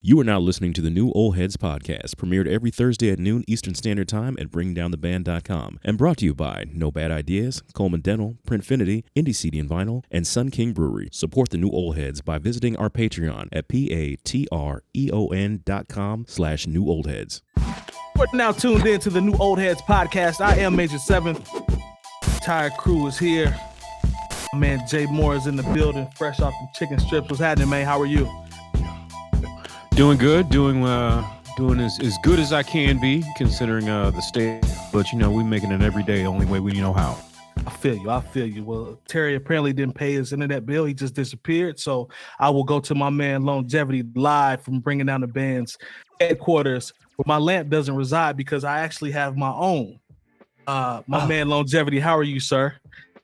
You are now listening to the new Old Heads podcast, premiered every Thursday at noon Eastern Standard Time at BringDownTheBand.com, and brought to you by No Bad Ideas, Coleman Dental, Printfinity, Indie CD and Vinyl, and Sun King Brewery. Support the new Old Heads by visiting our Patreon at patreon.com/newoldheads. We're now tuned in to the new Old Heads podcast. I am Major 7. Entire crew is here. My man Jay Moore is in the building, fresh off the chicken strips. What's happening, man? How are you? Doing good, doing as good as I can be, considering the state. But we making it every day, only way we know how. I feel you. Well, Terry apparently didn't pay his internet bill. He just disappeared. So I will go to my man Lonegevity live from Bringing Down the Band's headquarters, where my lamp doesn't reside because I actually have my own. Man Lonegevity, how are you, sir?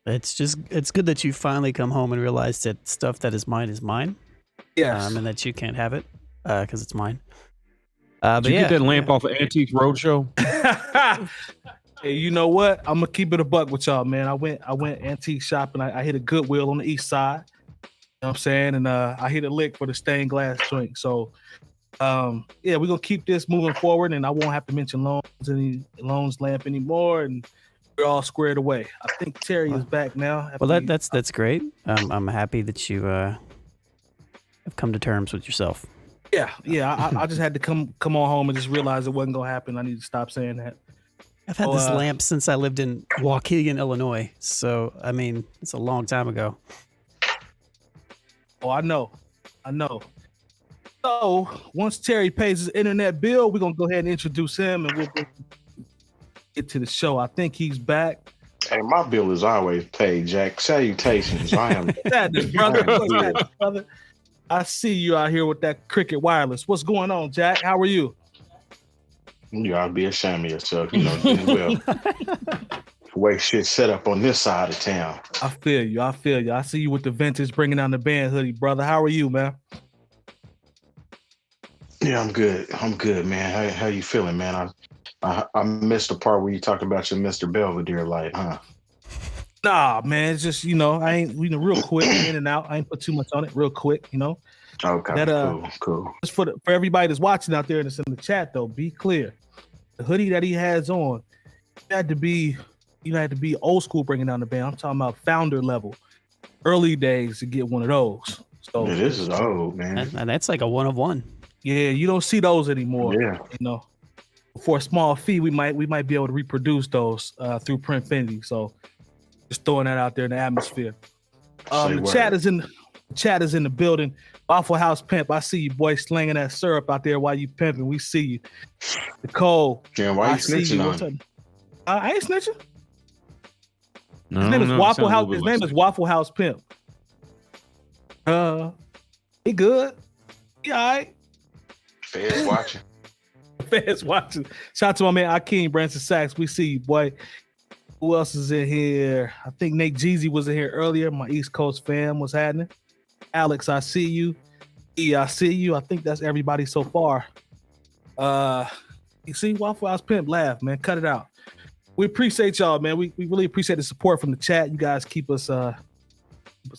It's good that you finally come home and realize that stuff that is mine. Yes. And that you can't have it because it's mine. Did you get that lamp off of Antiques Roadshow? Hey, you know what? I'm gonna keep it a buck with y'all, man. I went antique shopping. I hit a Goodwill on the east side. You know what I'm saying? And I hit a lick for the stained glass joint. So we're gonna keep this moving forward, and I won't have to mention Lone's lamp anymore, and we're all squared away. I think Terry is back now. Well, that's great. I'm happy that you have come to terms with yourself. Yeah. I just had to come on home and just realize it wasn't gonna happen. I need to stop saying that. I've had this lamp since I lived in Waukegan, Illinois. So I mean, it's a long time ago. Oh, I know. So once Terry pays his internet bill, we're gonna go ahead and introduce him, and we'll get to the show. I think he's back. Hey, my bill is always paid, Jack. Salutations. I am brother. I see you out here with that Cricket Wireless. What's going on, Jack? How are you? You ought to be ashamed of yourself, doing well. The way shit's set up on this side of town. I feel you. I see you with the vintage Bringing Down the Band hoodie, brother. How are you, man? Yeah, I'm good, man. How you feeling, man? I missed the part where you talked about your Mr. Belvedere light, huh? Nah, man, it's just, I ain't, real quick, in and out. I ain't put too much on it, real quick, Okay, cool. Just for everybody that's watching out there and that's in the chat, though, be clear. The hoodie that he has on, you had to be old school Bringing Down the Band. I'm talking about founder level, early days to get one of those. So yeah, this is old, man. And that's like a one of one. Yeah, you don't see those anymore. Yeah. For a small fee, we might be able to reproduce those through Printfinity. So just throwing that out there in the atmosphere. The chat is in the building. Waffle House Pimp, I see you, boy, slinging that syrup out there while you pimping. We see you. Nicole. Yeah, why you snitching on? I ain't snitching. No, His name is Waffle House. His name is Waffle House Pimp. He good. He all right. Feds watching. Shout out to my man Akeem Branson Sachs. We see you, boy. Who else is in here? I think Nate Jeezy was in here earlier. My East Coast fam was happening. Alex, I see you. I see you. I think that's everybody so far. You see Waffle House Pimp laugh, man. Cut it out. We appreciate y'all, man. We really appreciate the support from the chat. You guys keep us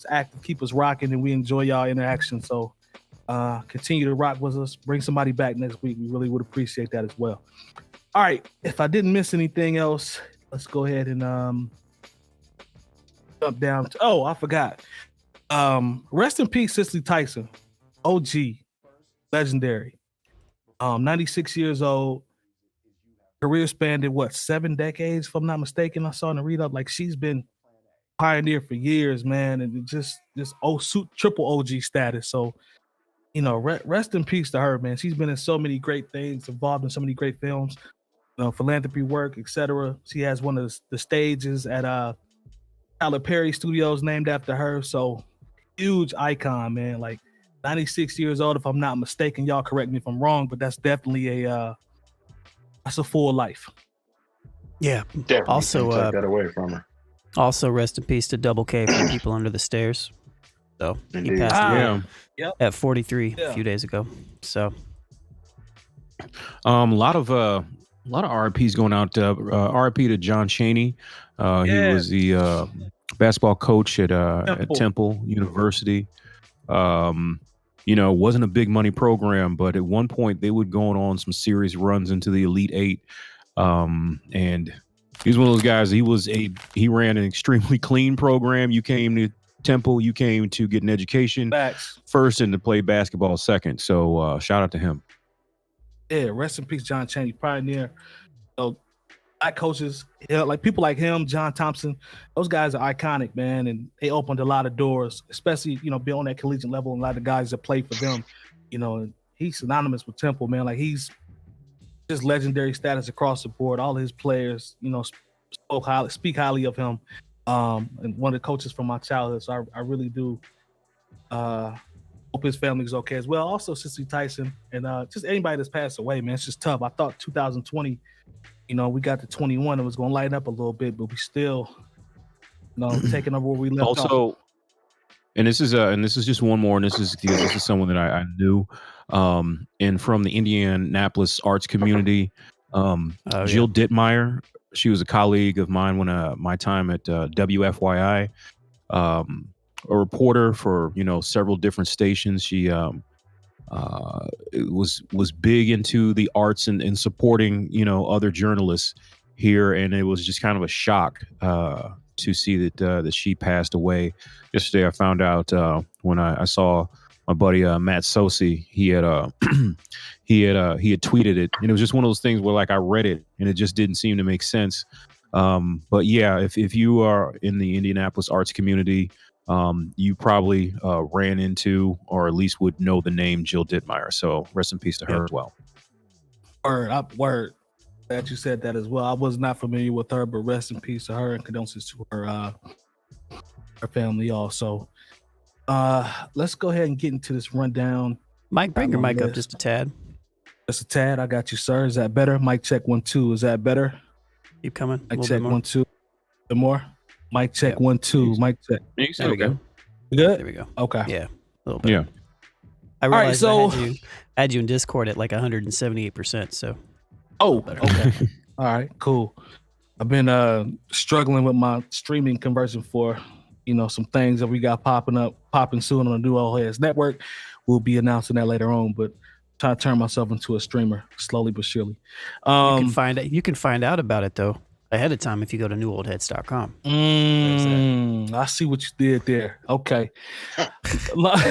active, keep us rocking, and we enjoy y'all interaction. So continue to rock with us. Bring somebody back next week. We really would appreciate that as well. All right. If I didn't miss anything else, let's go ahead and jump down. I forgot. Rest in peace, Cicely Tyson. OG. Legendary. 96 years old. Career spanned 7 decades, if I'm not mistaken. I saw in the read up, like she's been pioneer for years, man, and just triple OG status. So, rest in peace to her, man. She's been in so many great things, involved in so many great films, philanthropy work, etc. She has one of the stages at Tyler Perry Studios named after her. So huge icon, man. Like 96 years old, if I'm not mistaken. Y'all correct me if I'm wrong, but that's definitely that's a full life. Yeah. Definitely Also, take that away from her. Also, rest in peace to Double K from People Under the Stairs. So Indeed. he passed away at 43 a few days ago. So a lot of RIPs going out. RIP to John Chaney. He was the basketball coach at Temple University. wasn't a big money program, but at one point they would go on some serious runs into the Elite Eight. And he's one of those guys. He ran an extremely clean program. You came to Temple, you came to get an education first and to play basketball second. So shout out to him. Yeah, rest in peace, John Chaney, pioneer. Black coaches, like people like him, John Thompson, those guys are iconic, man, and they opened a lot of doors, especially being on that collegiate level. And a lot of the guys that play for them, and he's synonymous with Temple, man. Like he's just legendary status across the board. All his players, speak highly of him. And one of the coaches from my childhood. So I really do hope his family is okay as well. Also, Cicely Tyson and just anybody that's passed away, man. It's just tough. I thought 2020. We got to 21. It was going to lighten up a little bit, but we still, taking over where we left off. Also, and this is just one more, and this is someone that I knew, and from the Indianapolis arts community, Jill Ditmeier. She was a colleague of mine when my time at WFYI, a reporter for several different stations. She was big into the arts and supporting other journalists here, and it was just kind of a shock to see that she passed away yesterday. I found out when I saw my buddy Matt Sosi. He had tweeted it, and it was just one of those things where like I read it and it just didn't seem to make sense. But yeah, if you are in the Indianapolis arts community, you probably ran into, or at least would know the name Jill Ditmeier. So rest in peace to her as well. Word that you said that as well. I was not familiar with her, but rest in peace to her and condolences to her family also. Let's go ahead and get into this rundown. Mike, bring your mic up just a tad. Just a tad. I got you, sir. Is that better? Mic check 1 2. Is that better? Keep coming. Mic check 1 2. The more. Mic check 1 2. Mic check. There we go. Good? There we go. Okay. Yeah. A little bit. Yeah. I realized I had you in Discord at like 178%. So. Oh, okay. All right, cool. I've been struggling with my streaming conversion for, some things that we got popping soon on the New Old Heads Network. We'll be announcing that later on, but trying to turn myself into a streamer slowly but surely. You can find out about it though ahead of time if you go to newoldheads.com. I see what you did there. Okay. Mike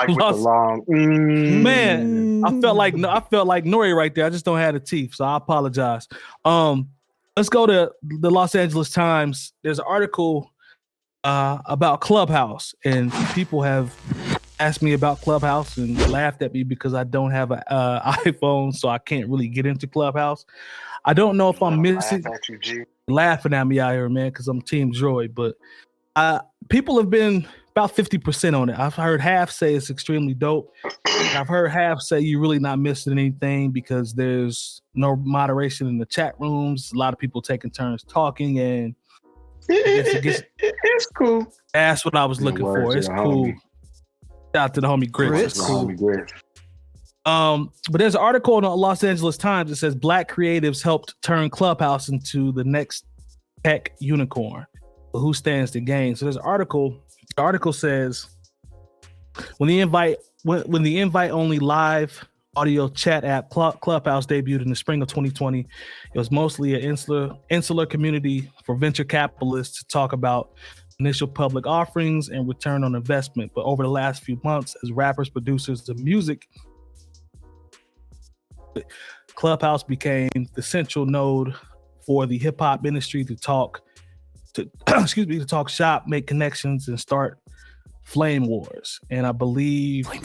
with the long. Man, I felt like Nori right there. I just don't have the teeth, so I apologize. Let's go to the Los Angeles Times. There's an article about Clubhouse, and people have asked me about Clubhouse and laughed at me because I don't have an iPhone, so I can't really get into Clubhouse. I don't know if I'm missing laughing at me out here, man, because I'm Team Droid, but people have been about 50% on it. I've heard half say it's extremely dope. I've heard half say you're really not missing anything because there's no moderation in the chat rooms. A lot of people taking turns talking, and it's cool. That's what I was looking for. It's cool. Shout out to the homie Grits. It's cool. But there's an article in the Los Angeles Times that says Black creatives helped turn Clubhouse into the next tech unicorn. But who stands to gain? So there's an article. The article says when the invite only live audio chat app Clubhouse debuted in the spring of 2020, it was mostly an insular community for venture capitalists to talk about initial public offerings and return on investment. But over the last few months, as rappers, producers of music, Clubhouse became the central node for the hip hop industry to talk shop, make connections, and start flame wars. And I believe flame.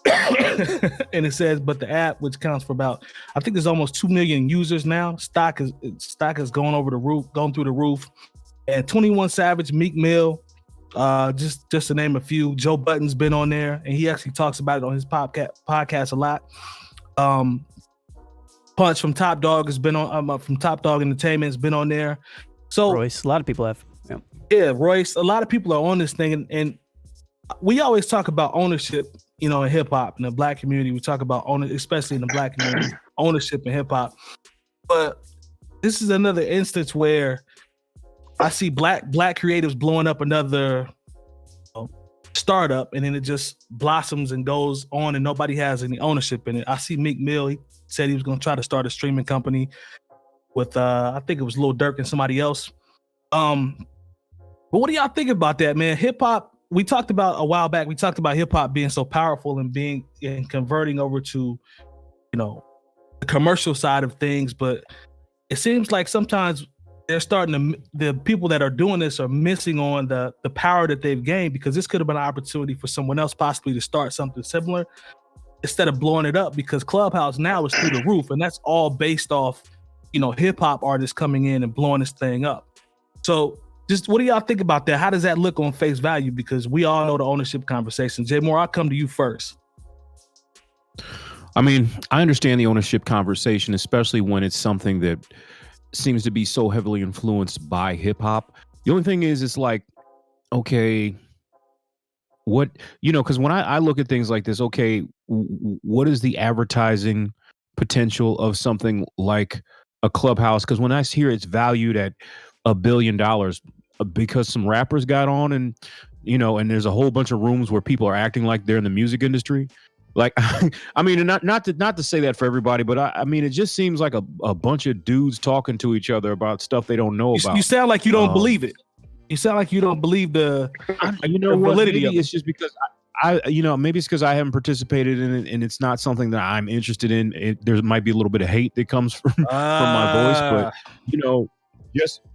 And it says, but the app, which counts for about, I think there's almost 2 million users now. Stock has gone through the roof. And 21 Savage, Meek Mill, just to name a few. Joe Budden's been on there, and he actually talks about it on his podcast a lot. Punch from Top Dog has been on from Top Dog Entertainment has been on there. So Royce, a lot of people have. Yeah, Royce. A lot of people are on this thing, and we always talk about ownership, in hip hop in the Black community. We talk about especially in the Black community, ownership in hip hop. But this is another instance where I see black creatives blowing up another startup, and then it just blossoms and goes on, and nobody has any ownership in it. I see Meek Mill. He said he was going to try to start a streaming company with I think it was Lil Durk and somebody else. But what do y'all think about that, man? Hip hop. We talked about a while back. We talked about hip hop being so powerful and converting over to, the commercial side of things. But it seems like sometimes they're the people that are doing this are missing on the power that they've gained, because this could have been an opportunity for someone else possibly to start something similar instead of blowing it up, because Clubhouse now is through the roof, and that's all based off, hip hop artists coming in and blowing this thing up. So just what do y'all think about that? How does that look on face value? Because we all know the ownership conversation. Jay Moore, I'll come to you first. I mean, I understand the ownership conversation, especially when it's something that seems to be so heavily influenced by hip hop. The only thing is, it's like, okay, what, because when I look at things like this, okay, what is the advertising potential of something like a Clubhouse? Because when I hear it's valued at $1 billion because some rappers got on and there's a whole bunch of rooms where people are acting like they're in the music industry. Like, I mean, not to say that for everybody, but I mean, it just seems like a bunch of dudes talking to each other about stuff they don't know about. You sound like you don't believe it. You sound like you don't believe the validity of it. It's just because maybe it's because I haven't participated in it and it's not something that I'm interested in. There might be a little bit of hate that comes from my voice, but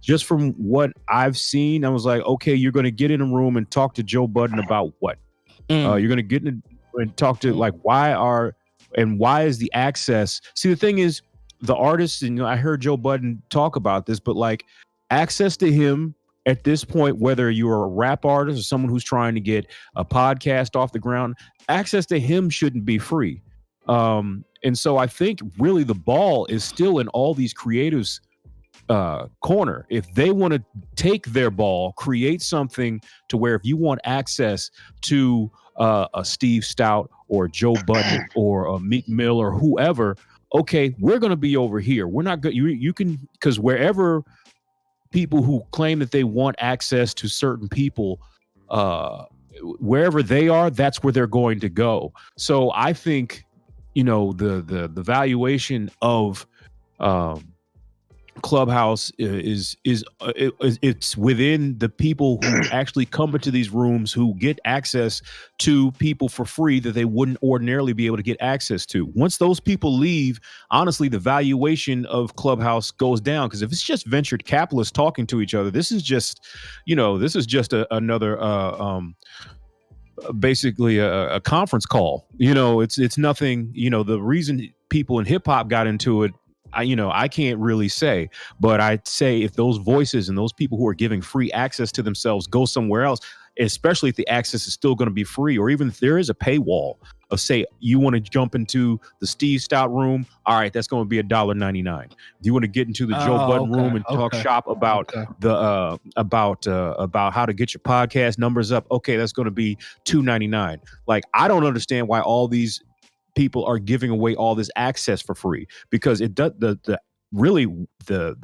just from what I've seen, I was like, okay, you're going to get in a room and talk to Joe Budden about what? You're going to get in and talk to, like, why is the access? See, the thing is, the artists, and I heard Joe Budden talk about this, but like, access to him at this point, whether you're a rap artist or someone who's trying to get a podcast off the ground, access to him shouldn't be free. And so I think really the ball is still in all these creatives' corner. If they want to take their ball, create something to where if you want access to a Steve Stout or Joe Budden or a Meek Mill or whoever, okay, we're going to be over here. We're not good. You can, because wherever people who claim that they want access to certain people, wherever they are, that's where they're going to go. So I think, the valuation of Clubhouse is it's within the people who actually come into these rooms, who get access to people for free that they wouldn't ordinarily be able to get access to. Once those people leave, honestly, the valuation of Clubhouse goes down, because if it's just venture capitalists talking to each other, this is just another basically a conference call. It's nothing. The reason people in hip hop got into it, I can't really say, but I'd say if those voices and those people who are giving free access to themselves go somewhere else, especially if the access is still going to be free, or even if there is a paywall of, say, you want to jump into the Steve Stout room, all right, that's going to be $1.99. If you want to get into the Joe Budden room and talk shop about about how to get your podcast numbers up, okay, that's going to be $2.99. Like, I don't understand why all these people are giving away all this access for free, because it does the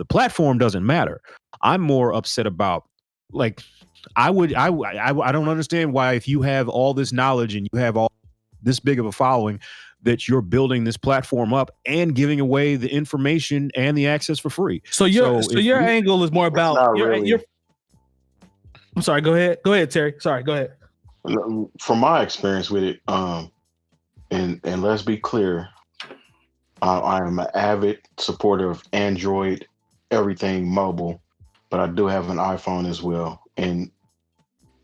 platform doesn't matter. I'm more upset about, like, I don't understand why, if you have all this knowledge and you have all this big of a following, that you're building this platform up and giving away the information and the access for free. So your angle is more about your I'm sorry, go ahead Terry. Sorry, go ahead. From my experience with it, and let's be clear, I am an avid supporter of Android, everything mobile, but I do have an iPhone as well, and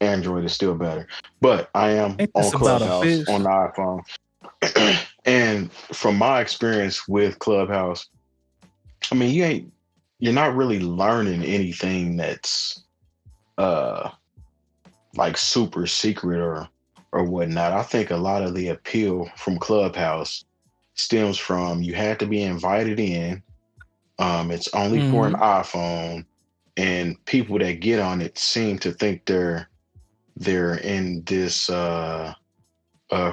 Android is still better. But I am on Clubhouse on the iPhone. And from my experience with Clubhouse, I mean, you're not really learning anything that's like super secret or whatnot. I think a lot of the appeal from Clubhouse stems from, you had to be invited in. It's only for an iPhone, and people that get on it seem to think they're in this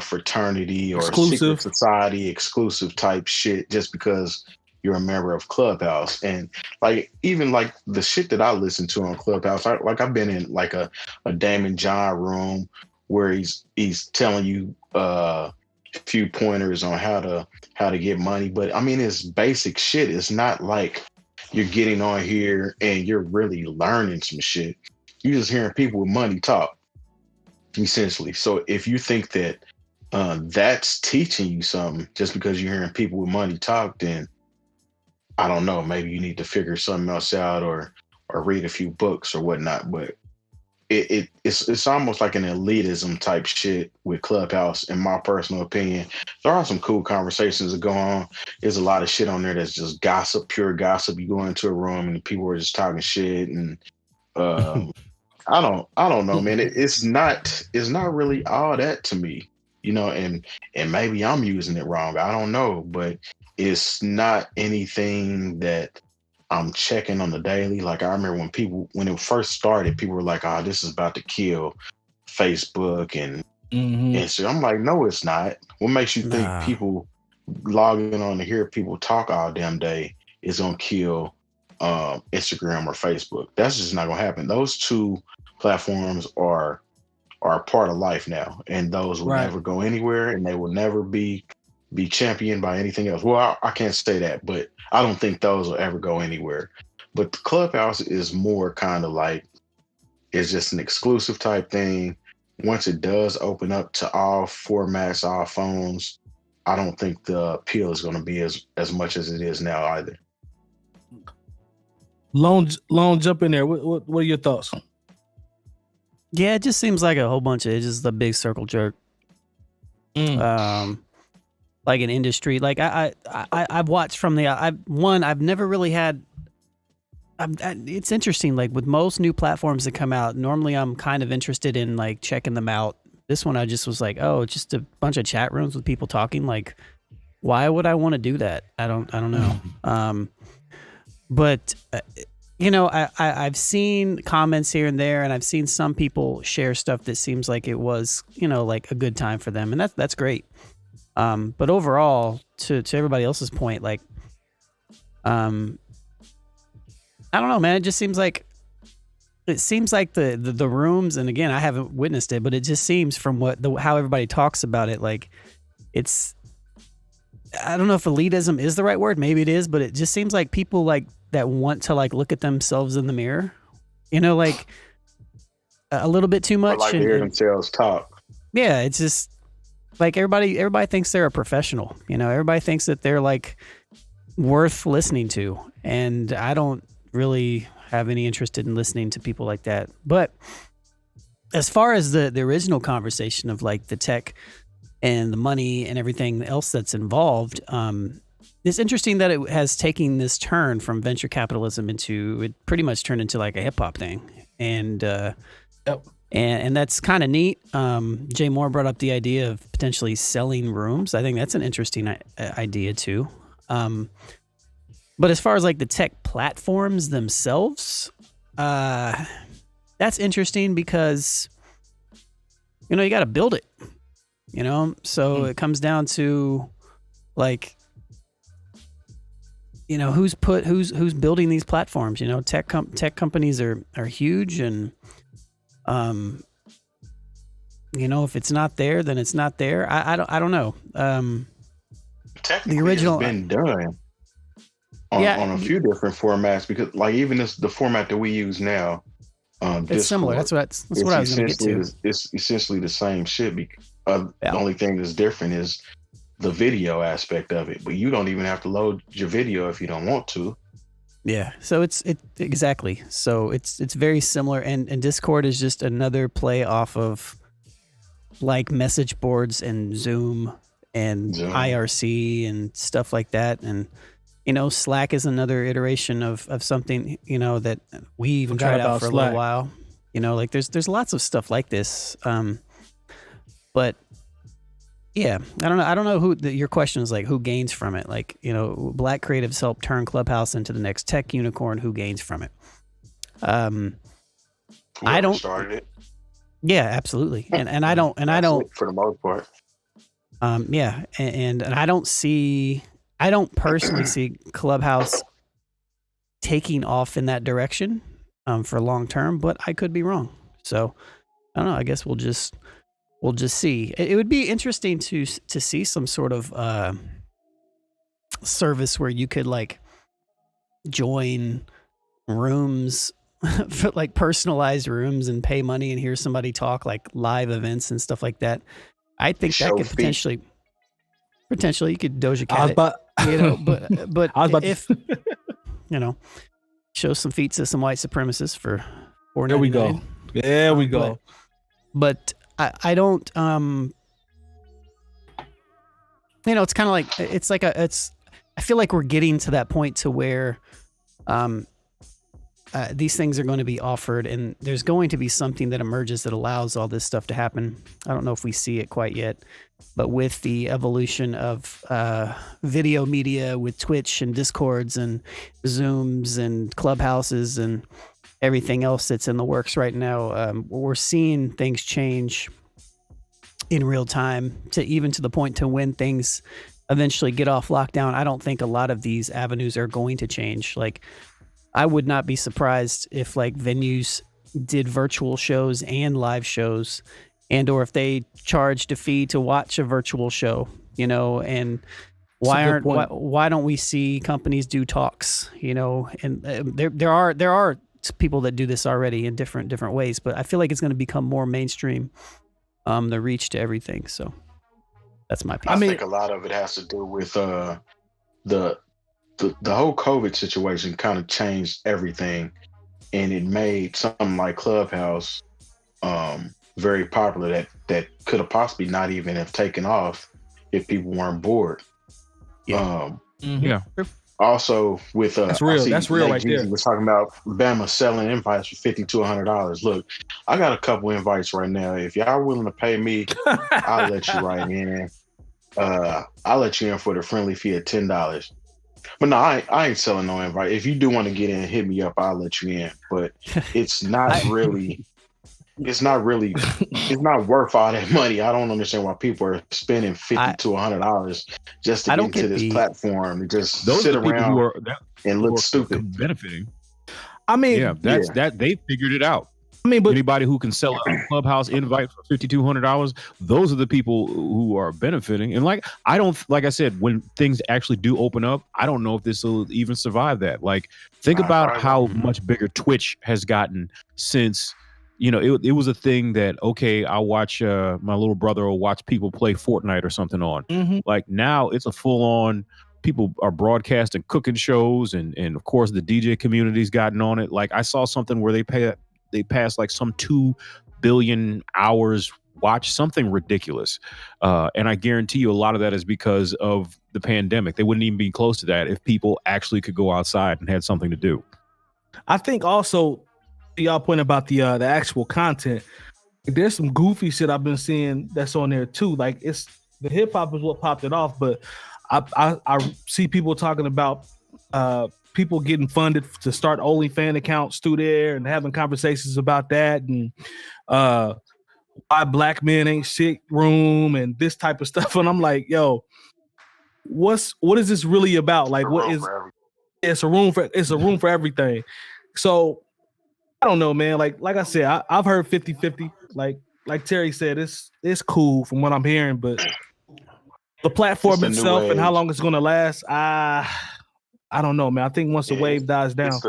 fraternity or secret society, exclusive type shit, just because you're a member of Clubhouse. And like, even like the shit that I listen to on Clubhouse, I've been in like a Damon John room, where he's telling you a few pointers on how to get money. But I mean, it's basic shit. It's not like you're getting on here and you're really learning some shit. You're just hearing people with money talk, essentially. So if you think that that's teaching you something just because you're hearing people with money talk, then I don't know, maybe you need to figure something else out or read a few books or whatnot. But it's almost like an elitism type shit with Clubhouse, in my personal opinion. There are some cool conversations that go on. There's a lot of shit on there that's just gossip, pure gossip. You go into a room and people are just talking shit, and I don't know, man. It's not really all that to me, you know. And maybe I'm using it wrong. I don't know, but it's not anything that I'm checking on the daily. Like I remember when it first started, people were like, "Oh, this is about to kill Facebook and Instagram." I'm like, no, it's not. What makes you think people logging on to hear people talk all damn day is gonna kill Instagram or Facebook? That's just not gonna happen. Those two platforms are part of life now, and those will never go anywhere, and they will never be championed by anything else. Well, I can't say that, but I don't think those will ever go anywhere. But the Clubhouse is more kind of like, it's just an exclusive type thing. Once it does open up to all formats, all phones, I don't think the appeal is going to be as much as it is now either. Lone, jump in there. What are your thoughts? Yeah, it just seems like a whole bunch of, it's just a big circle jerk. Like an industry, like I've watched from I've never really had. It's interesting. Like with most new platforms that come out, normally I'm kind of interested in like checking them out. This one I just was like, oh, it's just a bunch of chat rooms with people talking. Like, why would I want to do that? I don't know. But you know, I've seen comments here and there, and I've seen some people share stuff that seems like it was, you know, like a good time for them, and that's great. But overall, to everybody else's point, like, I don't know, man. It just seems like the rooms, and again, I haven't witnessed it, but it just seems from how everybody talks about it, like it's, I don't know if elitism is the right word. Maybe it is, but it just seems like people like that want to like look at themselves in the mirror, you know, like a little bit too much. Or like hear themselves talk. Yeah, it's just. Like everybody thinks they're a professional, you know, everybody thinks that they're like worth listening to. And I don't really have any interest in listening to people like that. But as far as the original conversation of like the tech and the money and everything else that's involved, it's interesting that it has taken this turn from venture capitalism into, it pretty much turned into like a hip hop thing. And, And that's kind of neat. Jay Moore brought up the idea of potentially selling rooms. I think that's an interesting idea too. But as far as like the tech platforms themselves, that's interesting because, you know, you got to build it, you know? So it comes down to like, you know, who's building these platforms, you know, tech companies are huge, and, you know, if it's not there, then it's not there. I don't know. Technically, the original it's been done on a few different formats, because like even the format that we use now, it's Discord, similar. That's what I was going to get to. It's essentially the same shit. The only thing that's different is the video aspect of it, but you don't even have to load your video if you don't want to. Yeah, so it's exactly. So it's very similar, and Discord is just another play off of like message boards and Zoom and IRC and stuff like that. And you know, Slack is another iteration of something, you know, that we even tried out for a little while. You know, like there's lots of stuff like this. But yeah, I don't know who your question is, like who gains from it. Like, you know, Black creatives help turn Clubhouse into the next tech unicorn. Who gains from it? I don't started it. Yeah, absolutely. And I don't for the most part. Yeah, and I don't personally see Clubhouse taking off in that direction for long term, but I could be wrong. So I don't know. I guess we'll just we'll just see. It would be interesting to see some sort of service where you could like join rooms, like personalized rooms, and pay money and hear somebody talk, like live events and stuff like that. I think that could potentially you could Doja Cat it, but if you know, show some feet to some white supremacists for $4.99. There we go. There we go. But I don't it's kind of like I feel like we're getting to that point to where these things are going to be offered, and there's going to be something that emerges that allows all this stuff to happen. I don't know if we see it quite yet, but with the evolution of video media with Twitch and Discords and Zooms and Clubhouses and everything else that's in the works right now, we're seeing things change in real time to the point to when things eventually get off lockdown. I don't think a lot of these avenues are going to change. Like, I would not be surprised if like venues did virtual shows and live shows, and or if they charged a fee to watch a virtual show, and why don't we see companies do talks, and there are people that do this already in different ways, but I feel like it's going to become more mainstream, the reach to everything. So that's my piece. I think a lot of it has to do with the whole COVID situation kind of changed everything, and it made something like Clubhouse very popular that could have possibly not even have taken off if people weren't bored. Yeah. Also, with that's real right there. We're talking about Bama selling invites for $50 to $100. Look, I got a couple invites right now. If y'all willing to pay me, I'll let you right in. I'll let you in for the friendly fee of $10. But no, I ain't selling no invite. If you do want to get in, hit me up. I'll let you in. But it's not really. It's not worth all that money. I don't understand why people are spending $50 to $100 just to get into this platform and just sit around and look stupid. Benefiting. I mean, that they figured it out. I mean, but anybody who can sell a Clubhouse invite for $5,200, those are the people who are benefiting. And like I said, when things actually do open up, I don't know if this will even survive that. Like, think about how much bigger Twitch has gotten since, it was a thing that, okay, I'll watch, my little brother will watch people play Fortnite or something on. Mm-hmm. Like, now it's a full on, people are broadcasting cooking shows, and of course the DJ community's gotten on it. Like, I saw something where they passed like some 2 billion hours watch, something ridiculous. And I guarantee you a lot of that is because of the pandemic. They wouldn't even be close to that if people actually could go outside and had something to do. I think also, y'all point about the actual content, there's some goofy shit I've been seeing that's on there too. Like, it's the hip hop is what popped it off, but I see people talking about people getting funded to start OnlyFans accounts through there and having conversations about that, and why black men ain't shit room and this type of stuff. And I'm like, yo, what is this really about? Like, what is it's a room for everything. So I don't know, man. Like I said, I've heard 50-50. Like Terry said, it's cool from what I'm hearing, but the platform itself and how long it's gonna last, I don't know, man. I think once the wave dies down.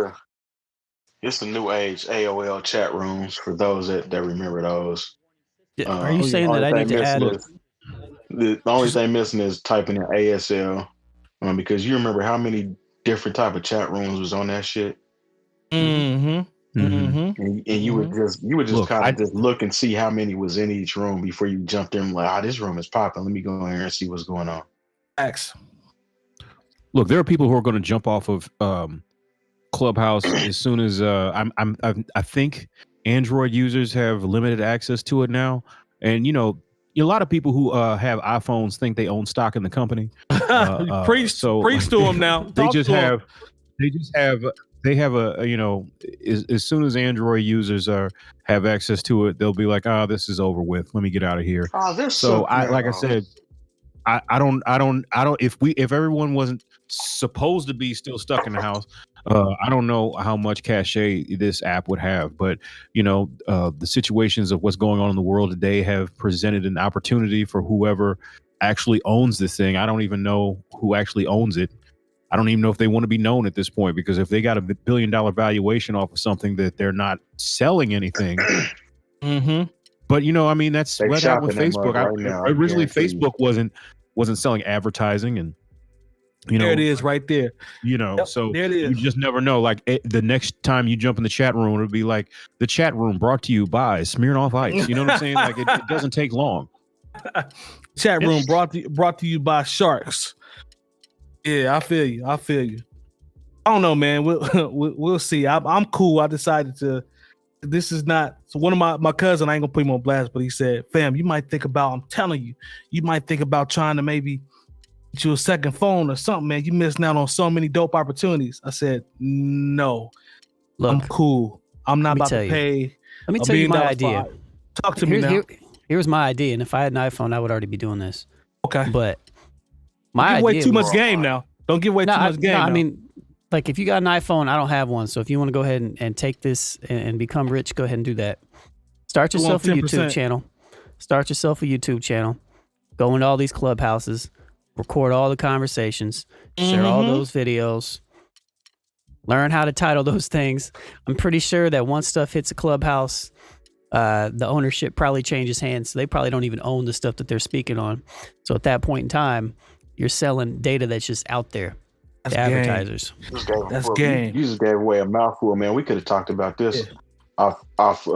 It's the new age AOL chat rooms for those that remember those. Are you saying that I need to add the only thing missing is typing in ASL, because you remember how many different type of chat rooms was on that shit. Mm-hmm. Mm-hmm. And you would just kind of just look and see how many was in each room before you jumped in. Like, this room is popping. Let me go in here and see what's going on. X. Look, there are people who are going to jump off of Clubhouse as soon as I think Android users have limited access to it now, and a lot of people who have iPhones think they own stock in the company. Preach to them now. They have as soon as Android users have access to it, they'll be like, this is over with. Let me get out of here. I said, I don't. If everyone wasn't supposed to be still stuck in the house, I don't know how much cachet this app would have, but the situations of what's going on in the world today have presented an opportunity for whoever actually owns this thing. I don't even know who actually owns it. I don't even know if they want to be known at this point, because if they got $1 billion valuation off of something that they're not selling anything. Mm-hmm. But I mean, that's what happened with Facebook. Originally, Facebook wasn't selling advertising, and there it is, right there. So there it is. You just never know. Like the next time you jump in the chat room, it'll be like the chat room brought to you by Smirnoff Ice. You know what I'm saying? Like it doesn't take long. Chat room brought to you by Sharks. Yeah, I feel you. I don't know, man. We'll see. I'm cool. I decided to. This is not. So one of my cousin. I ain't gonna put him on blast, but he said, "Fam, you might think about. I'm telling you, you might think about trying to maybe get you a second phone or something, man. You missing out on so many dope opportunities." I said, "No, look, I'm cool. I'm not about to pay." Let me tell you my idea. Talk to me now. Here's my idea, and if I had an iPhone, I would already be doing this. Okay, but my give away too much game now. Don't give away too much game. I mean, like if you got an iPhone, I don't have one. So if you want to go ahead and take this and become rich, go ahead and do that. Start yourself a YouTube channel. Go into all these clubhouses. Record all the conversations. Share all those videos. Learn how to title those things. I'm pretty sure that once stuff hits a clubhouse, the ownership probably changes hands. So they probably don't even own the stuff that they're speaking on. So at that point in time, you're selling data that's just out there to advertisers. That's game. You just gave away a mouthful, man. We could have talked about this off. That's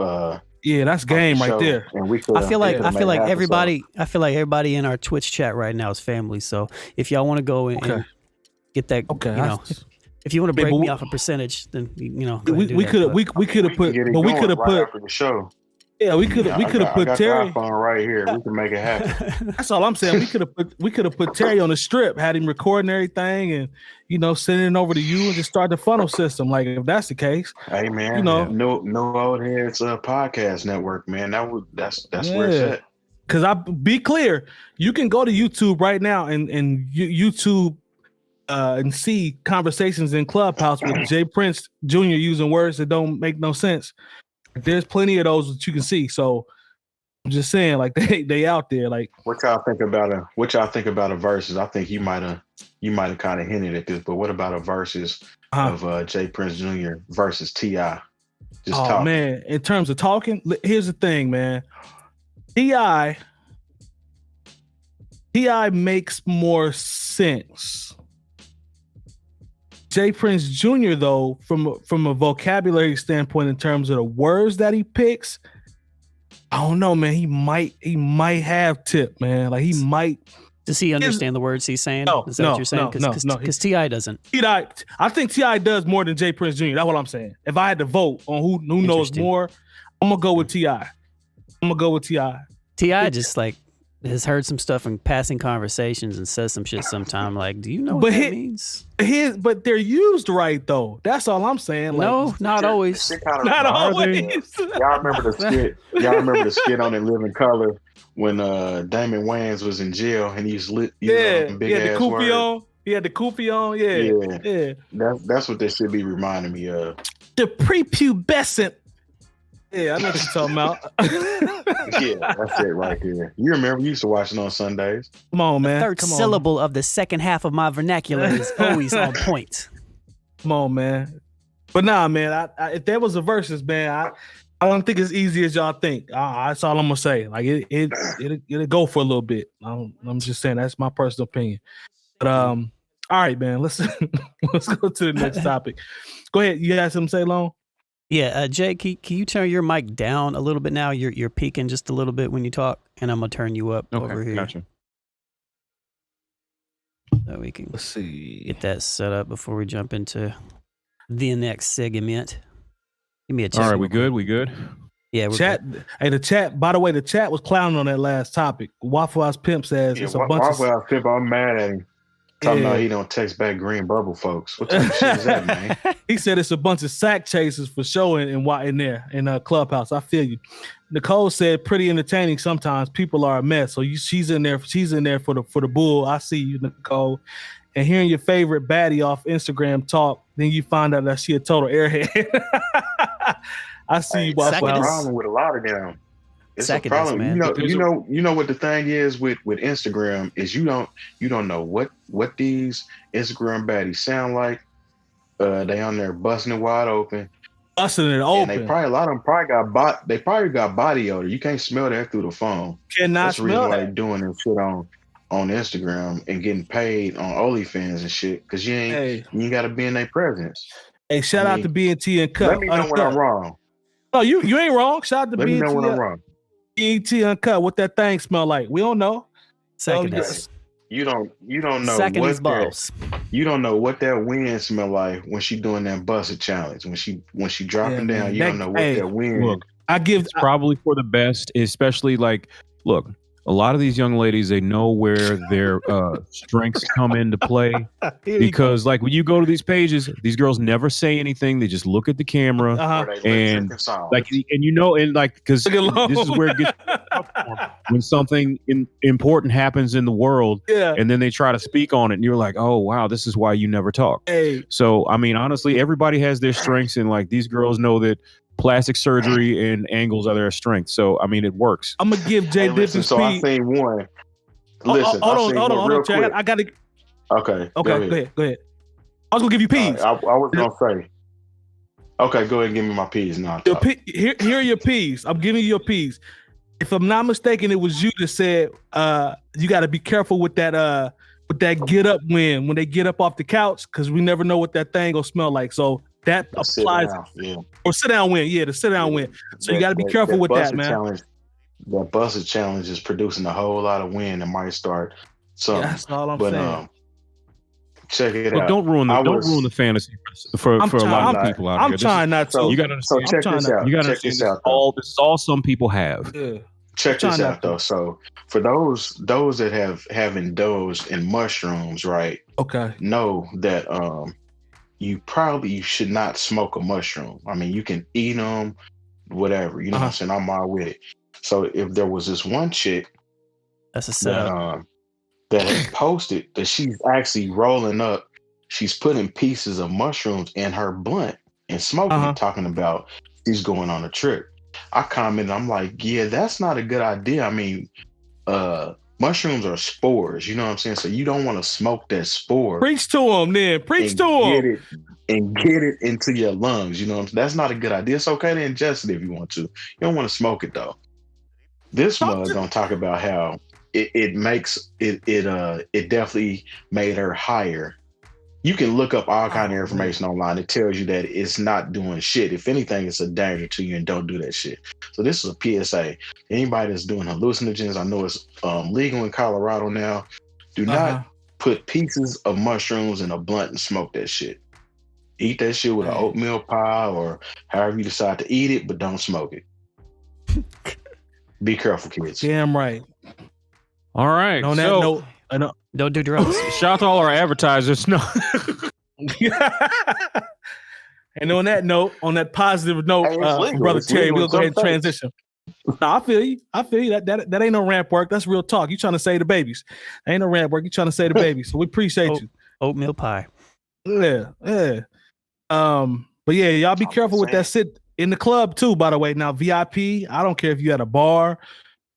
game right there. And we I feel like everybody in our Twitch chat right now is family. So if y'all want to go and get that, if you want to break me off a percentage, then we could have put after the show. Yeah, we could have put Terry. Phone right here. We can make it happen. That's all I'm saying. We could have put Terry on the strip, had him recording everything, and sending it over to you and just start the funnel system. Like if that's the case, hey man, no old heads podcast network, man. That's where it's at. Because I be clear, you can go to YouTube right now and YouTube and see conversations in Clubhouse with Jay Prince Jr. using words that don't make no sense. There's plenty of those that you can see. So I'm just saying, like they out there. Like what y'all think about a versus? I think you might have kind of hinted at this, but what about a versus of Jay Prince Jr. versus T.I.? Just talking. Man, in terms of talking, here's the thing, man. T.I. makes more sense. Jay Prince Jr. though, from a vocabulary standpoint, in terms of the words that he picks, I don't know, man. He might have tip, man. Like he might. Does he understand the words he's saying? Is that what you're saying? Because T.I. doesn't. I think T.I. does more than Jay Prince Jr. That's what I'm saying. If I had to vote on who knows more, I'm gonna go with T.I. T.I. just like has heard some stuff in passing conversations and says some shit sometime. Like, do you know what that means? But they're used right though. That's all I'm saying. Like, no, not always. Not always. Y'all remember the skit? Y'all remember the skit on In Living Color when Damon Wayans was in jail and he's lit? He had the kufi on. He had the kufi on. Yeah. That's what they should be reminding me of. The prepubescent. Yeah, I know what you're talking about. Yeah, that's it right there. You remember you used to watch it on Sundays. Come on, man. The third syllable of the second half of my vernacular is always on point. Come on, man. But nah, man. I if there was a versus, man, I don't think it's easy as y'all think. That's all I'm gonna say. Like it'll go for a little bit. I'm just saying that's my personal opinion. But all right, man. Let's go to the next topic. Go ahead. You got something to say, Lone? Yeah, Jay, can you turn your mic down a little bit now? You're peaking just a little bit when you talk, and I'm gonna turn you up over here. Gotcha. So we can get that set up before we jump into the next segment. Give me a check. All right, we good? Yeah, we're chat. good. Hey, the chat. By the way, the chat was clowning on that last topic. Waffle House Pimp says it's a bunch Waffle House Pimp. I'm mad at him. Talking about he don't text back green bubble folks. What type of shit is that, man? He said it's a bunch of sack chasers for sure in there in Clubhouse. I feel you. Nicole said pretty entertaining. Sometimes people are a mess. So she's in there for the bull. I see you, Nicole. And hearing your favorite baddie off Instagram talk, then you find out that she a total airhead. I see you, that's boss. the problem with a lot of them. It's a problem. Man. You know what the thing is with Instagram is you don't know what these Instagram baddies sound like. They on there busting it wide open. Busting it open. And a lot of them probably got body odor. You can't smell that through the phone. Cannot smell that. They're doing this shit on Instagram and getting paid on OnlyFans and shit because you ain't got to be in their presence. Hey, shout out to BT and Cut. Let me know when I'm wrong. No, you ain't wrong. Shout out to Let me know when I'm wrong. BT Uncut. What that thing smell like? We don't know. Second you don't know second what is balls. You don't know what that wind smell like when she doing that busted challenge. When she dropping down, you don't know what that wind. Look, it's probably for the best, especially like, look, a lot of these young ladies, they know where their strengths come into play because like when you go to these pages, these girls never say anything. They just look at the camera and like, and you know, and like, because this is where it gets when something important happens in the world and then they try to speak on it and you're like, oh, wow, this is why you never talk. So, I mean, honestly, everybody has their strengths and like these girls know that plastic surgery and angles are their strengths. So, I mean, it works. I'm going to give Jay Diff his speed. I seen one. Listen, hold on, Jay. I got to. Okay. Go ahead. I was going to give you P's. I was going to say. Okay, go ahead and give me my P's now. Here are your P's. I'm giving you your P's. If I'm not mistaken, it was you that said you got to be careful with that get up when they get up off the couch because we never know what that thing gonna smell like. So that applies. Or sit down win. Yeah, the sit down win. So you got to be careful with that, man. That busted challenge is producing a whole lot of wind and might start something. That's all I'm saying. Check it out. Don't ruin the fantasy for a lot of people out here. I'm trying not to. You got to understand. So check this out. You got to understand. This is all some people have. Yeah. Check this out though. So for those that have indulged in mushrooms, right? Okay. Know that you should not smoke a mushroom. I mean, you can eat them, whatever. You know what I'm saying? I'm all with it. So if there was this one chick that's a setup that had posted that she's actually rolling up, she's putting pieces of mushrooms in her blunt and smoking, talking about she's going on a trip. I commented, I'm like, yeah, that's not a good idea. I mean, mushrooms are spores, you know what I'm saying? So you don't want to smoke that spore. Preach to them then. Preach to them. Get it into your lungs, you know what I'm saying? That's not a good idea. It's okay to ingest it if you want to. You don't want to smoke it though. This mug gonna talk about how it definitely made her higher. You can look up all kind of information online. It tells you that it's not doing shit. If anything, it's a danger to you and don't do that shit. So this is a PSA. Anybody that's doing hallucinogens, I know it's legal in Colorado now. Do not put pieces of mushrooms in a blunt and smoke that shit. Eat that shit with an oatmeal pie or however you decide to eat it, but don't smoke it. Be careful, kids. Damn right. All right. On that note, I know. Don't do drugs. Shout out to all our advertisers. No. And on that note, on that positive note, Brother Terry, we'll go ahead and transition. No, I feel you. That ain't no ramp work. That's real talk. You trying to save the babies. Ain't no ramp work. You trying to save the babies. So we appreciate you. Oatmeal pie. Yeah. But yeah, y'all be careful with that sit in the club too, by the way. Now, VIP, I don't care if you at a bar.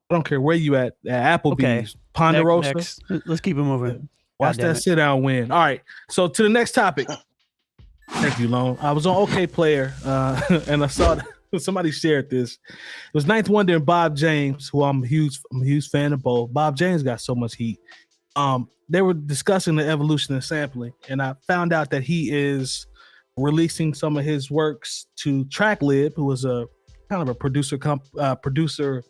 I don't care where you at Applebee's, Ponderosa. Next. Let's keep it moving. Watch that sit down win. All right. So to the next topic. Thank you, Lone. I was on OK Player, and I saw somebody shared this. It was Ninth Wonder and Bob James, who I'm a huge fan of both. Bob James got so much heat. They were discussing the evolution of sampling, and I found out that he is releasing some of his works to Tracklib, who was a kind of a producer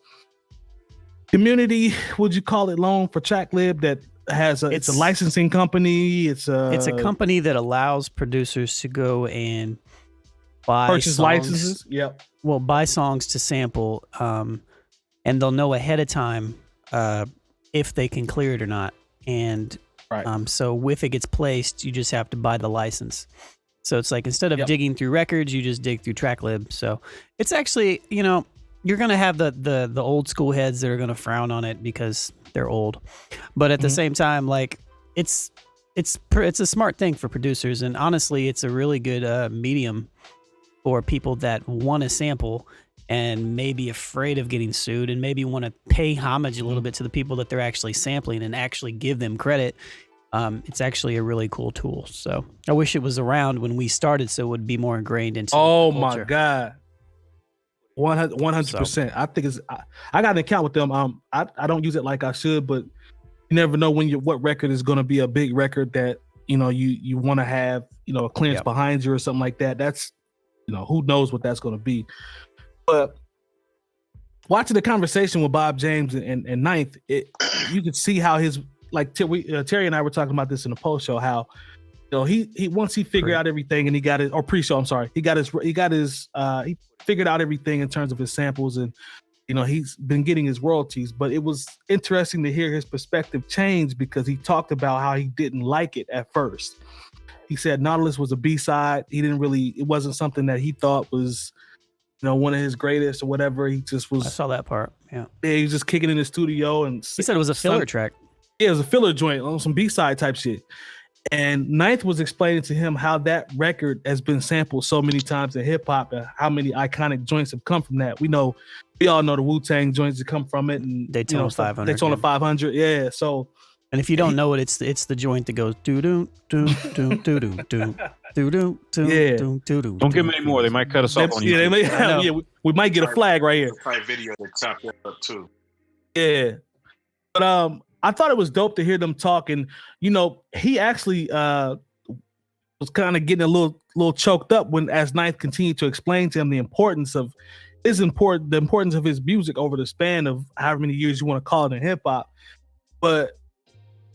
community, would you call it, Lone, for Tracklib that has it's a licensing company. It's a company that allows producers to go and purchase licenses. Yep. Well, buy songs to sample, and they'll know ahead of time if they can clear it or not. And so if it gets placed, you just have to buy the license. So it's like instead of digging through records, you just dig through Tracklib. So it's actually, you're gonna have the old school heads that are gonna frown on it because they're old, but at the same time, like it's a smart thing for producers, and honestly, it's a really good medium for people that want to sample and may be afraid of getting sued and maybe want to pay homage a little bit to the people that they're actually sampling and actually give them credit. It's actually a really cool tool. So I wish it was around when we started so it would be more ingrained into Oh the my culture. God. 100%. I think I got an account with them. I don't use it like I should, but you never know what record is going to be a big record that, you want to have, a clearance behind you or something like that. That's, who knows what that's going to be. But watching the conversation with Bob James and Ninth, you could see how his, like Terry and I were talking about this in the post show, how he once he figured out everything and he got it, or pre-show, I'm sorry, he figured out everything in terms of his samples, and he's been getting his royalties. But it was interesting to hear his perspective change because he talked about how he didn't like it at first. He said Nautilus was a B-side. It wasn't something that he thought was one of his greatest or whatever. He just was. I saw that part. Yeah, he was just kicking in the studio, and he said it was a filler track. Yeah, it was a filler joint on some B-side type shit. And Ninth was explaining to him how that record has been sampled so many times in hip hop and how many iconic joints have come from that. We all know the Wu-Tang joints that come from it, and Daytona 500. Daytona 500, yeah. So, and if you don't know it, it's the joint that goes doo doo doo doo doo doo doo doo doo doo doo doo. Don't give them any more. They might cut us off on yeah, YouTube. we might get a flag right here. Probably video that chopped that up too. Yeah, but I thought it was dope to hear them talk, and he actually was kind of getting a little choked up as Ninth continued to explain to him the importance of his music over the span of however many years you want to call it in hip hop. But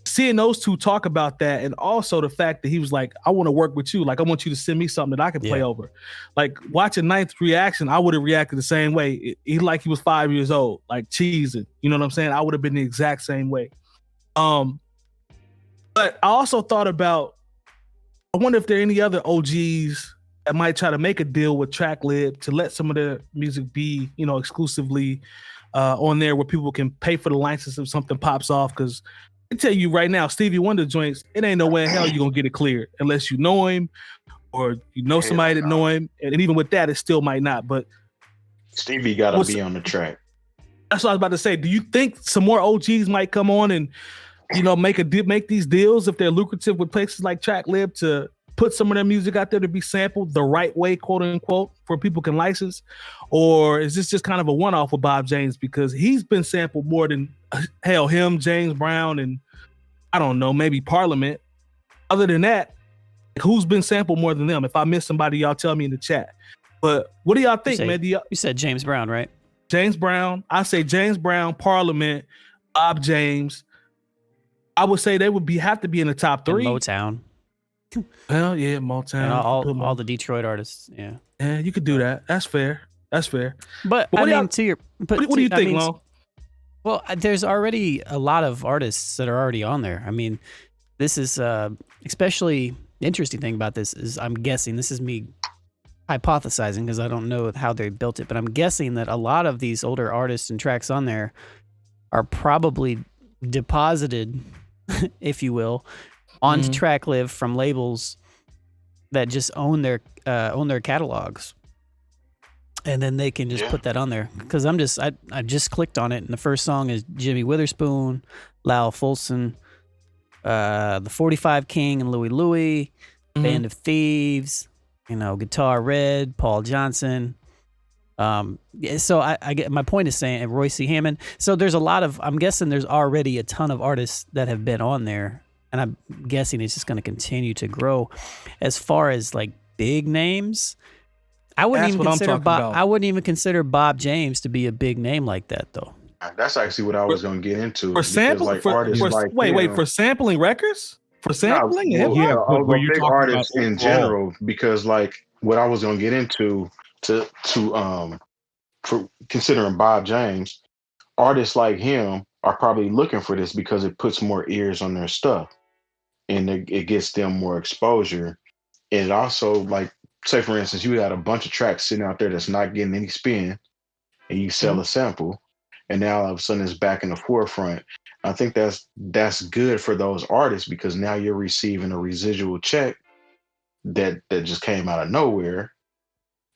seeing those two talk about that, and also the fact that he was like, I want to work with you. Like, I want you to send me something that I can play over. Like, watching Ninth's reaction, I would have reacted the same way. He was 5 years old, like cheesing. You know what I'm saying? I would have been the exact same way. But I also thought about, I wonder if there are any other OGs that might try to make a deal with Tracklib to let some of their music be, exclusively on there where people can pay for the license if something pops off. Because I tell you right now, Stevie Wonder joints, it ain't no way in hell you're gonna get it cleared unless you know him or somebody that know him. And even with that, it still might not. But Stevie gotta be on the track. That's what I was about to say. Do you think some more OGs might come on and make these deals if they're lucrative with places like Tracklib to put some of their music out there to be sampled the right way, quote unquote, for people can license? Or is this just kind of a one-off with Bob James because he's been sampled more than him, James Brown, and I don't know, maybe Parliament. Other than that, who's been sampled more than them? If I miss somebody, y'all tell me in the chat. But what do y'all think, man? You said James Brown, right? James Brown. I say James Brown, Parliament, Bob James. I would say they would have to be in the top 3. And Motown. Well, yeah, Motown. And all the Detroit artists. Yeah. Yeah, you could do that. That's fair. But I mean, what do you think, Lo? Well, there's already a lot of artists that are already on there. I mean, this is especially the interesting thing about this is I'm guessing, this is me hypothesizing because I don't know how they built it, but I'm guessing that a lot of these older artists and tracks on there are probably deposited, if you will, onto Tracklib from labels that just own their catalogs, and then they can just put that on there. Because I just clicked on it, and the first song is Jimmy Witherspoon, Lyle Folsom, the 45 King and Louie Louie, Band of Thieves, Guitar Red, Paul Johnson. So I get my point is saying Roy C. Hammond. So there's a lot of, I'm guessing there's already a ton of artists that have been on there, and I'm guessing it's just going to continue to grow. As far as like big names, I wouldn't even consider Bob James to be a big name like that, though. That's actually what I was going to get into. For sampling, for sampling records, for sampling, big artists in general. Because like what I was going to get into for considering Bob James, artists like him are probably looking for this because it puts more ears on their stuff, and it gets them more exposure. And it also, like, say for instance, you got a bunch of tracks sitting out there that's not getting any spin, and you sell a sample, and now all of a sudden it's back in the forefront. I think that's good for those artists because now you're receiving a residual check that just came out of nowhere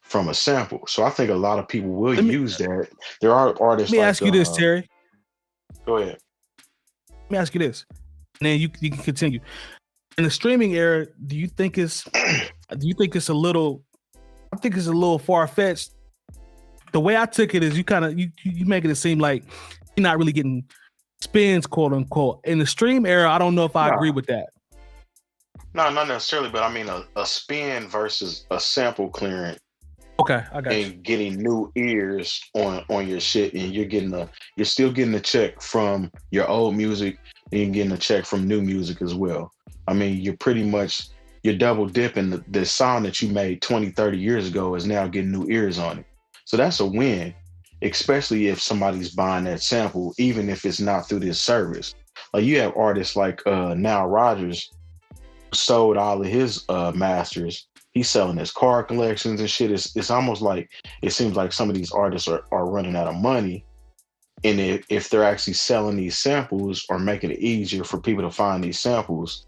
from a sample. So I think a lot of people will use that. There are artists. Let me ask you this, Terry. Go ahead. Let me ask you this, and then you can continue. In the streaming era, do you think it's a little? I think it's a little far fetched. The way I took it is you making it seem like you're not really getting spins, quote unquote. In the stream era, I don't know if I agree with that. No, not necessarily, but I mean a spin versus a sample clearing. Okay, I got you. And getting new ears on your shit, and you're still getting a check from your old music, and you're getting a check from new music as well. I mean, you're double dipping. The sound that you made 20, 30 years ago is now getting new ears on it. So that's a win, especially if somebody's buying that sample, even if it's not through this service. Like you have artists like Nile Rodgers sold all of his masters. He's selling his car collections and shit. It's almost like it seems like some of these artists are running out of money. And if they're actually selling these samples or making it easier for people to find these samples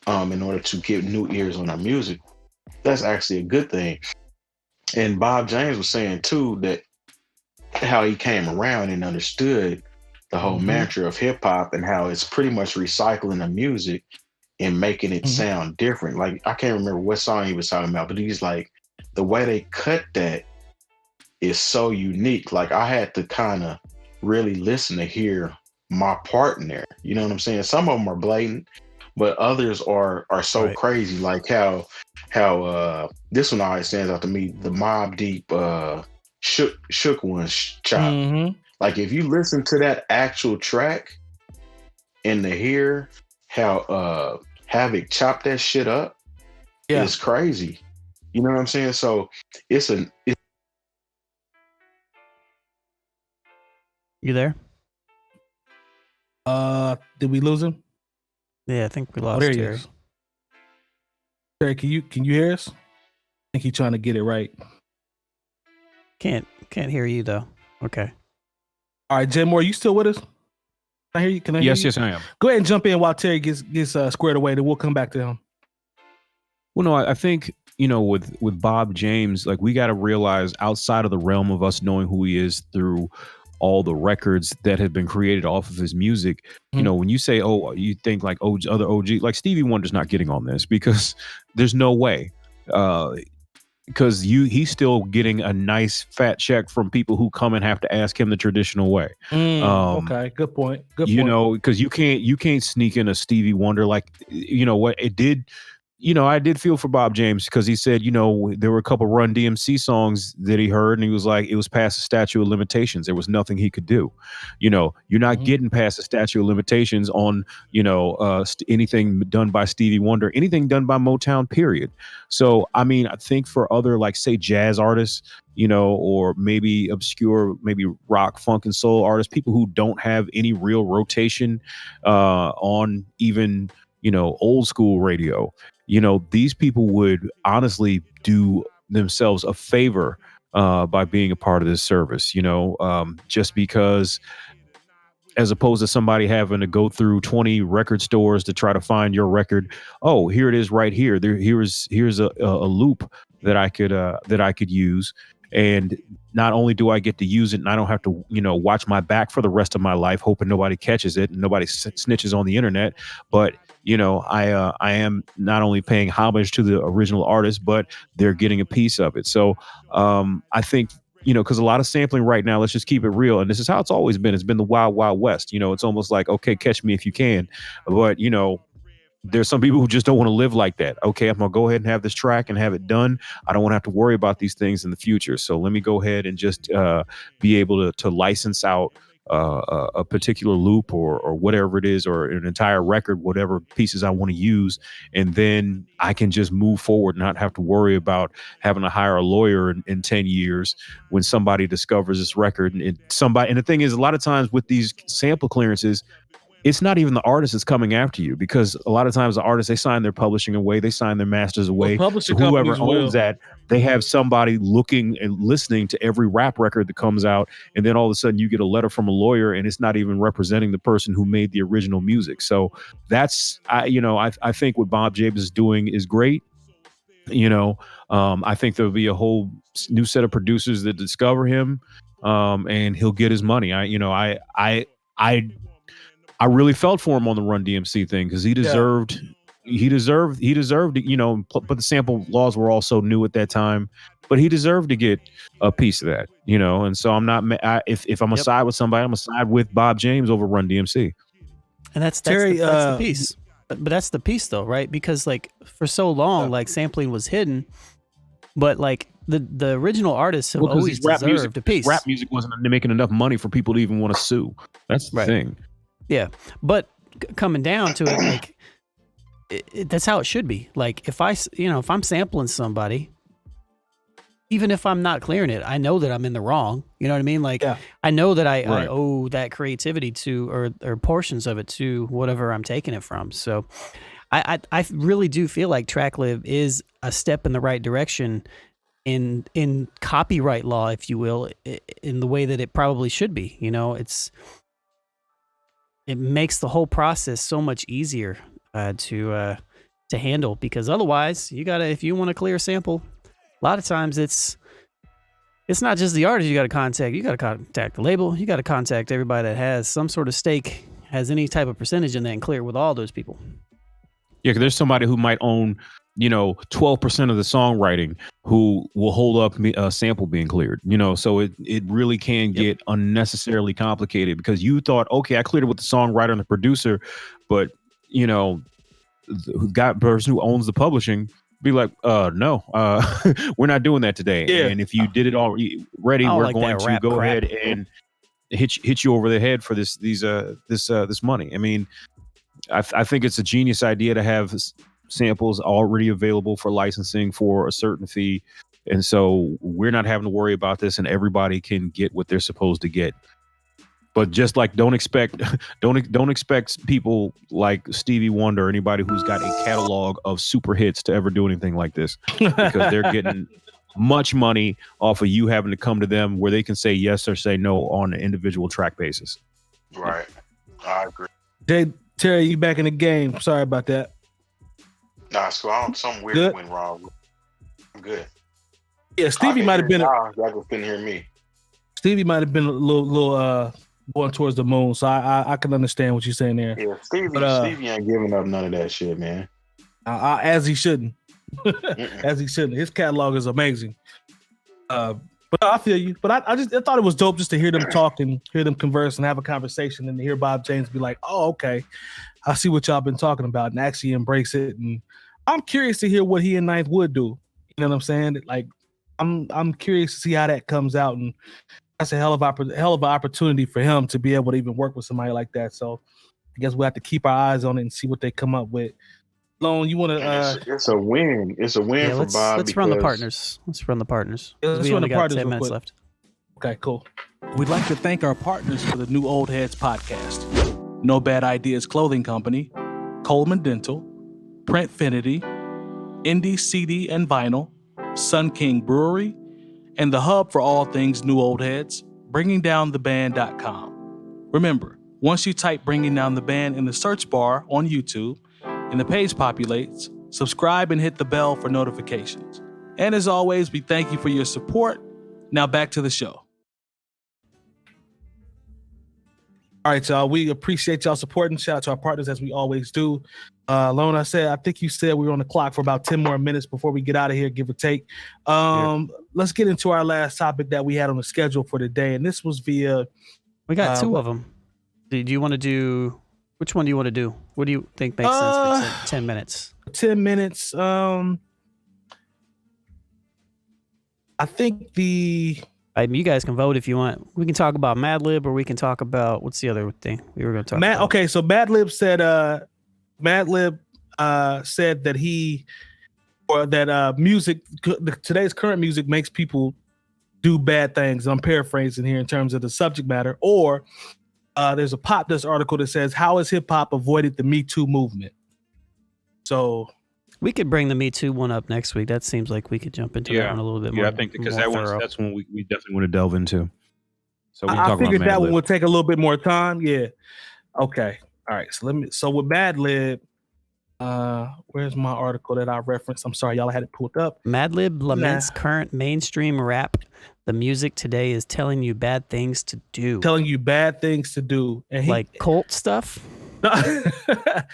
in order to get new ears on their music, that's actually a good thing. And Bob James was saying too that how he came around and understood the whole mantra of hip hop and how it's pretty much recycling the music and making it sound different. Like I can't remember what song he was talking about, but he's like, the way they cut that is so unique. Like I had to kind of really listen to hear my part in there. You know what I'm saying? Some of them are blatant, but others are so crazy. Like how this one always stands out to me, the Mobb Deep shook one's chop. Like if you listen to that actual track and to hear how Havoc chopped that shit up, it's crazy. You know what I'm saying? So You there? Did we lose him? Yeah, I think we lost there he Terry. is. Terry, can you hear us? I think he's trying to get it right. Can't hear you though. Okay. All right, Jay Moore, you still with us? Can I hear you? Can I hear you? Yes, I am. Go ahead and jump in while Terry gets squared away. Then we'll come back to him. Well, no, I think, you know, with Bob James, like we got to realize outside of the realm of us knowing who he is through all the records that have been created off of his music, you know, when you say, oh, you think like other OG, like Stevie Wonder's not getting on this because there's no way. Because he's still getting a nice fat check from people who come and have to ask him the traditional way. Okay, good point. You know, because you can't sneak in a Stevie Wonder. Like, you know what it did. You know, I did feel for Bob James because he said, you know, there were a couple Run DMC songs that he heard and he was like, it was past the statute of limitations. There was nothing he could do. You know, you're not getting past the statute of limitations on, you know, anything done by Stevie Wonder, anything done by Motown, period. So, I mean, I think for other, like, say, jazz artists, you know, or maybe obscure, maybe rock, funk, and soul artists, people who don't have any real rotation on even, you know, old school radio. You know, these people would honestly do themselves a favor by being a part of this service, you know, just because as opposed to somebody having to go through 20 record stores to try to find your record. Oh, here it is right here. Here's a loop that I could use. And not only do I get to use it and I don't have to, you know, watch my back for the rest of my life, hoping nobody catches it and nobody snitches on the internet, but you know, I am not only paying homage to the original artist, but they're getting a piece of it. So I think, you know, because a lot of sampling right now, let's just keep it real. And this is how it's always been. It's been the wild, wild west. You know, it's almost like, okay, catch me if you can. But, you know, there's some people who just don't want to live like that. Okay, I'm going to go ahead and have this track and have it done. I don't want to have to worry about these things in the future. So let me go ahead and just be able to license out a particular loop or whatever it is, or an entire record, whatever pieces I want to use. And then I can just move forward, not have to worry about having to hire a lawyer in 10 years when somebody discovers this record. And the thing is, a lot of times with these sample clearances, it's not even the artist that's coming after you, because a lot of times the artists, they sign their publishing away, they sign their masters away. So whoever owns that, they have somebody looking and listening to every rap record that comes out, and then all of a sudden you get a letter from a lawyer, and it's not even representing the person who made the original music. So that's I think what Bob James is doing is great. I think there'll be a whole new set of producers that discover him, and he'll get his money. I really felt for him on the Run DMC thing, because he deserved, but the sample laws were also new at that time, but he deserved to get a piece of that, and so I'm not, if I'm gonna side with somebody, I'm gonna side with Bob James over Run DMC. And that's the piece. But that's the piece though, right? Because like for so long, like sampling was hidden, but like the original artists have always deserved a piece. Rap music wasn't making enough money for people to even want to sue. That's the thing. Yeah, but coming down to it, like that's how it should be. Like if I'm sampling somebody, even if I'm not clearing it, I know that I'm in the wrong. You know what I mean? Like I know that I owe that creativity to, or portions of it to whatever I'm taking it from. So I really do feel like Tracklib is a step in the right direction in copyright law, if you will, in the way that it probably should be. It makes the whole process so much easier to handle, because otherwise if you want to clear a sample, a lot of times it's not just the artist you got to contact. You got to contact the label. You got to contact everybody that has some sort of stake, has any type of percentage in that, and clear with all those people. Yeah, because there's somebody who might own 12% of the songwriting who will hold up a sample being cleared, so it really can get unnecessarily complicated, because you thought, okay, I cleared it with the songwriter and the producer, but the person who owns the publishing be like, no, we're not doing that today. Yeah. And if you did it already, we're going to go ahead and hit you over the head for this money. I mean, I think it's a genius idea to have samples already available for licensing for a certain fee, and so we're not having to worry about this, and everybody can get what they're supposed to get. But just like don't expect people like Stevie Wonder or anybody who's got a catalog of super hits to ever do anything like this, because they're getting much money off of you having to come to them where they can say yes or say no on an individual track basis. Right. I agree. Terry, you back in the game. Sorry about that. Nah, so something weird went wrong. I'm good. Yeah, Stevie might have been. Y'all couldn't hear me. Stevie might have been a little going towards the moon, so I can understand what you're saying there. Yeah, Stevie ain't giving up none of that shit, man. As he shouldn't. As he shouldn't. His catalog is amazing. But I feel you. But I thought it was dope just to hear them talk and hear them converse and have a conversation, and to hear Bob James be like, "Oh, okay, I see what y'all been talking about," and actually embrace it. And I'm curious to hear what he and Ninth would do. You know what I'm saying? Like, I'm curious to see how that comes out, and that's a hell of an opportunity for him to be able to even work with somebody like that. So I guess we'll have to keep our eyes on it and see what they come up with. Lone, you want to? It's a win. It's a win for Bob. Let's run the partners. Let's run the partners. Let's run the partners. 10 minutes left. Okay, cool. We'd like to thank our partners for the New Old Heads podcast: No Bad Ideas Clothing Company, Coleman Dental, Printfinity, Indie CD and Vinyl, Sun King Brewery, and the hub for all things New Old Heads, bringingdowntheband.com. Remember, once you type Bringing Down the Band in the search bar on YouTube and the page populates, subscribe and hit the bell for notifications. And as always, we thank you for your support. Now back to the show. All right, y'all. We appreciate y'all supporting. Shout out to our partners as we always do. Lone, I think you said we were on the clock for about 10 more minutes before we get out of here, give or take. Let's get into our last topic that we had on the schedule for today. And this was via... We got two of them. Do you want to do... Which one do you want to do? What do you think makes sense for 10 minutes? 10 minutes. I think you guys can vote if you want. We can talk about Madlib, or we can talk about... What's the other thing we were going to talk about? Okay, so Madlib said... said that music, today's current music, makes people do bad things. I'm paraphrasing here in terms of the subject matter, or there's a Pop Dust article that says, how has hip hop avoided the Me Too movement? So we could bring the Me Too one up next week. That seems like we could jump into that one a little bit more. Yeah, I think because that's one we definitely want to delve into. So I figured that one would take a little bit more time. Yeah. Okay. All right. So with Madlib, where's my article that I referenced? I'm sorry, y'all, I had it pulled up. Madlib laments current mainstream rap. The music today is telling you bad things to do. And like cult stuff. The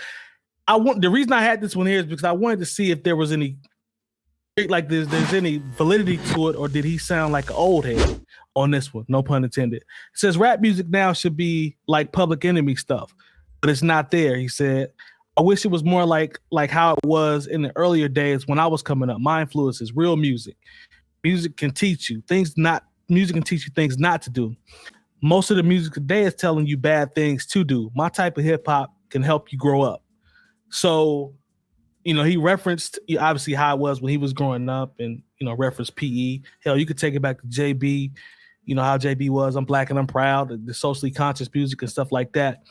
reason I had this one here is because I wanted to see if there was any, like there's any validity to it, or did he sound like an old head on this one? No pun intended. It says rap music now should be like Public Enemy stuff, but it's not there. He said, I wish it was more like how it was in the earlier days when I was coming up. My influence is real music. Music can teach you things not to do. Most of the music today is telling you bad things to do. My type of hip hop can help you grow up. So, he referenced obviously how it was when he was growing up, and referenced PE. Hell, you could take it back to JB. How JB was. I'm black and I'm proud. The socially conscious music and stuff like that.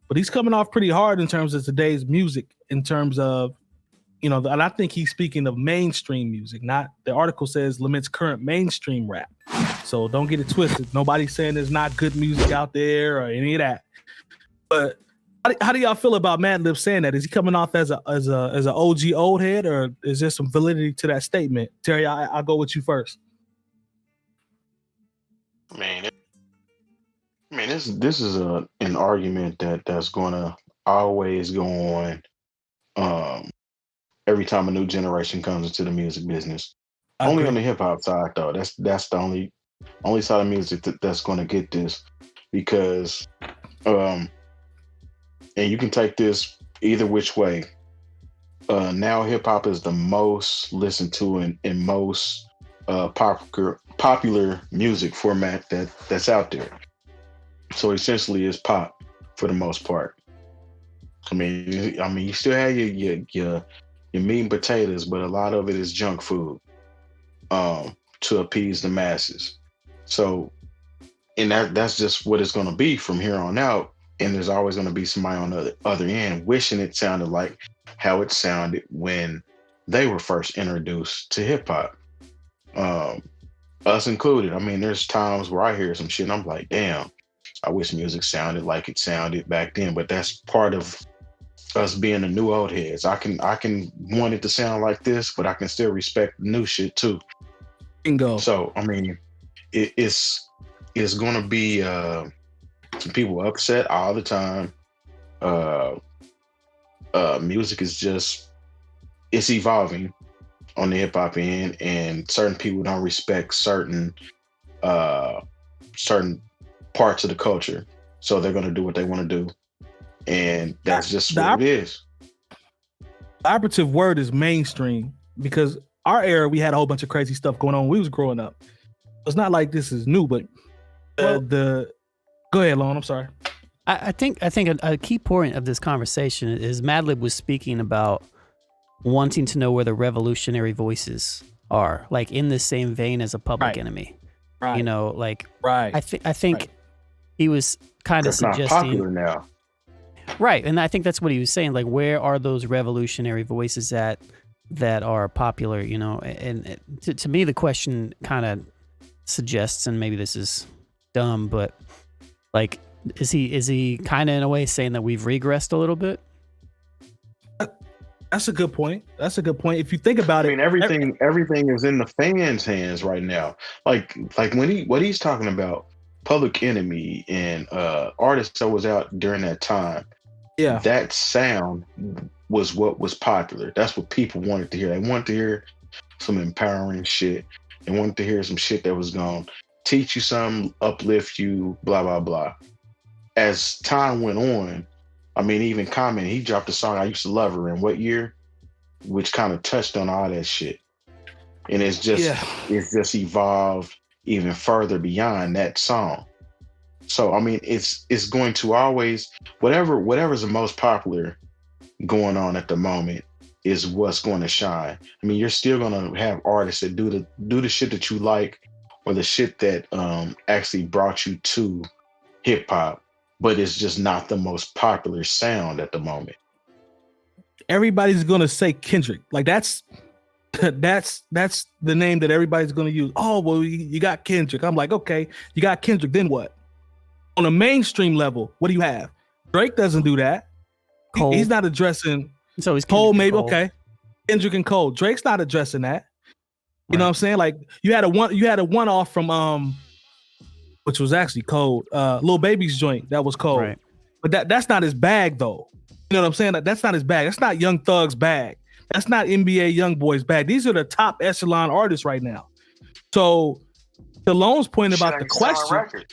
But he's coming off pretty hard in terms of today's music, in terms of, and I think he's speaking of mainstream music, not, the article says laments current mainstream rap. So don't get it twisted. Nobody's saying there's not good music out there or any of that. But how do y'all feel about Madlib saying that? Is he coming off as an OG old head, or is there some validity to that statement? Terry, I'll go with you first. This is an argument that's going to always go on every time a new generation comes into the music business. Only on the hip hop side, though. That's the only side of music that's going to get this, because and you can take this either which way. Now hip hop is the most listened to and most popular music format that's out there. So essentially, it's pop for the most part. I mean, you still have your meat and potatoes, but a lot of it is junk food to appease the masses. So, and that's just what it's going to be from here on out. And there's always going to be somebody on the other end wishing it sounded like how it sounded when they were first introduced to hip hop. Us included. I mean, there's times where I hear some shit and I'm like, damn, I wish music sounded like it sounded back then. But that's part of us being the new old heads. I can want it to sound like this, but I can still respect the new shit too. Bingo. So I mean, it's gonna be some people upset all the time. Music is it's evolving on the hip hop end, and certain people don't respect certain parts of the culture, so they're gonna do what they want to do. And that's just what it is. The operative word is mainstream, because our era, we had a whole bunch of crazy stuff going on when we was growing up. It's not like this is new, but go ahead, Lon. I'm sorry. I think a key point of this conversation is Madlib was speaking about wanting to know where the revolutionary voices are, like in the same vein as a Public Enemy. Right. I think he was kind of suggesting. Not popular now. Right, and I think that's what he was saying. Like, where are those revolutionary voices that are popular? And to me, the question kind of suggests, and maybe this is dumb, but like, is he kind of in a way saying that we've regressed a little bit? That's a good point. If you think about it, everything is in the fans' hands right now. Like what he's talking about, Public Enemy and artists that was out during that time. Yeah, that sound was what was popular. That's what people wanted to hear. They wanted to hear some empowering shit. They wanted to hear some shit that was going to teach you something, uplift you, blah, blah, blah. As time went on, I mean, even Common, he dropped a song, I Used to Love Her, in what year? Which kind of touched on all that shit. And it's just evolved even further beyond that song. So, I mean, it's going to always, whatever's the most popular going on at the moment is what's going to shine. I mean, you're still going to have artists that do the shit that you like, or the shit that actually brought you to hip hop. but it's just not the most popular sound at the moment. Everybody's gonna say Kendrick. Like that's the name that everybody's gonna use. Oh, well, you got Kendrick. I'm like, okay, you got Kendrick. Then what? On a mainstream level, what do you have? Drake doesn't do that. He's not addressing. So he's Cole, maybe Cole. Okay. Kendrick and Cole. Drake's not addressing that. You know what I'm saying? Like you had a one off from which was actually cold. Lil Baby's joint that was cold. Right. But that's not his bag though. You know what I'm saying? That's not his bag. That's not Young Thug's bag. That's not NBA Youngboy's bag. These are the top echelon artists right now. So Talon's point about the question.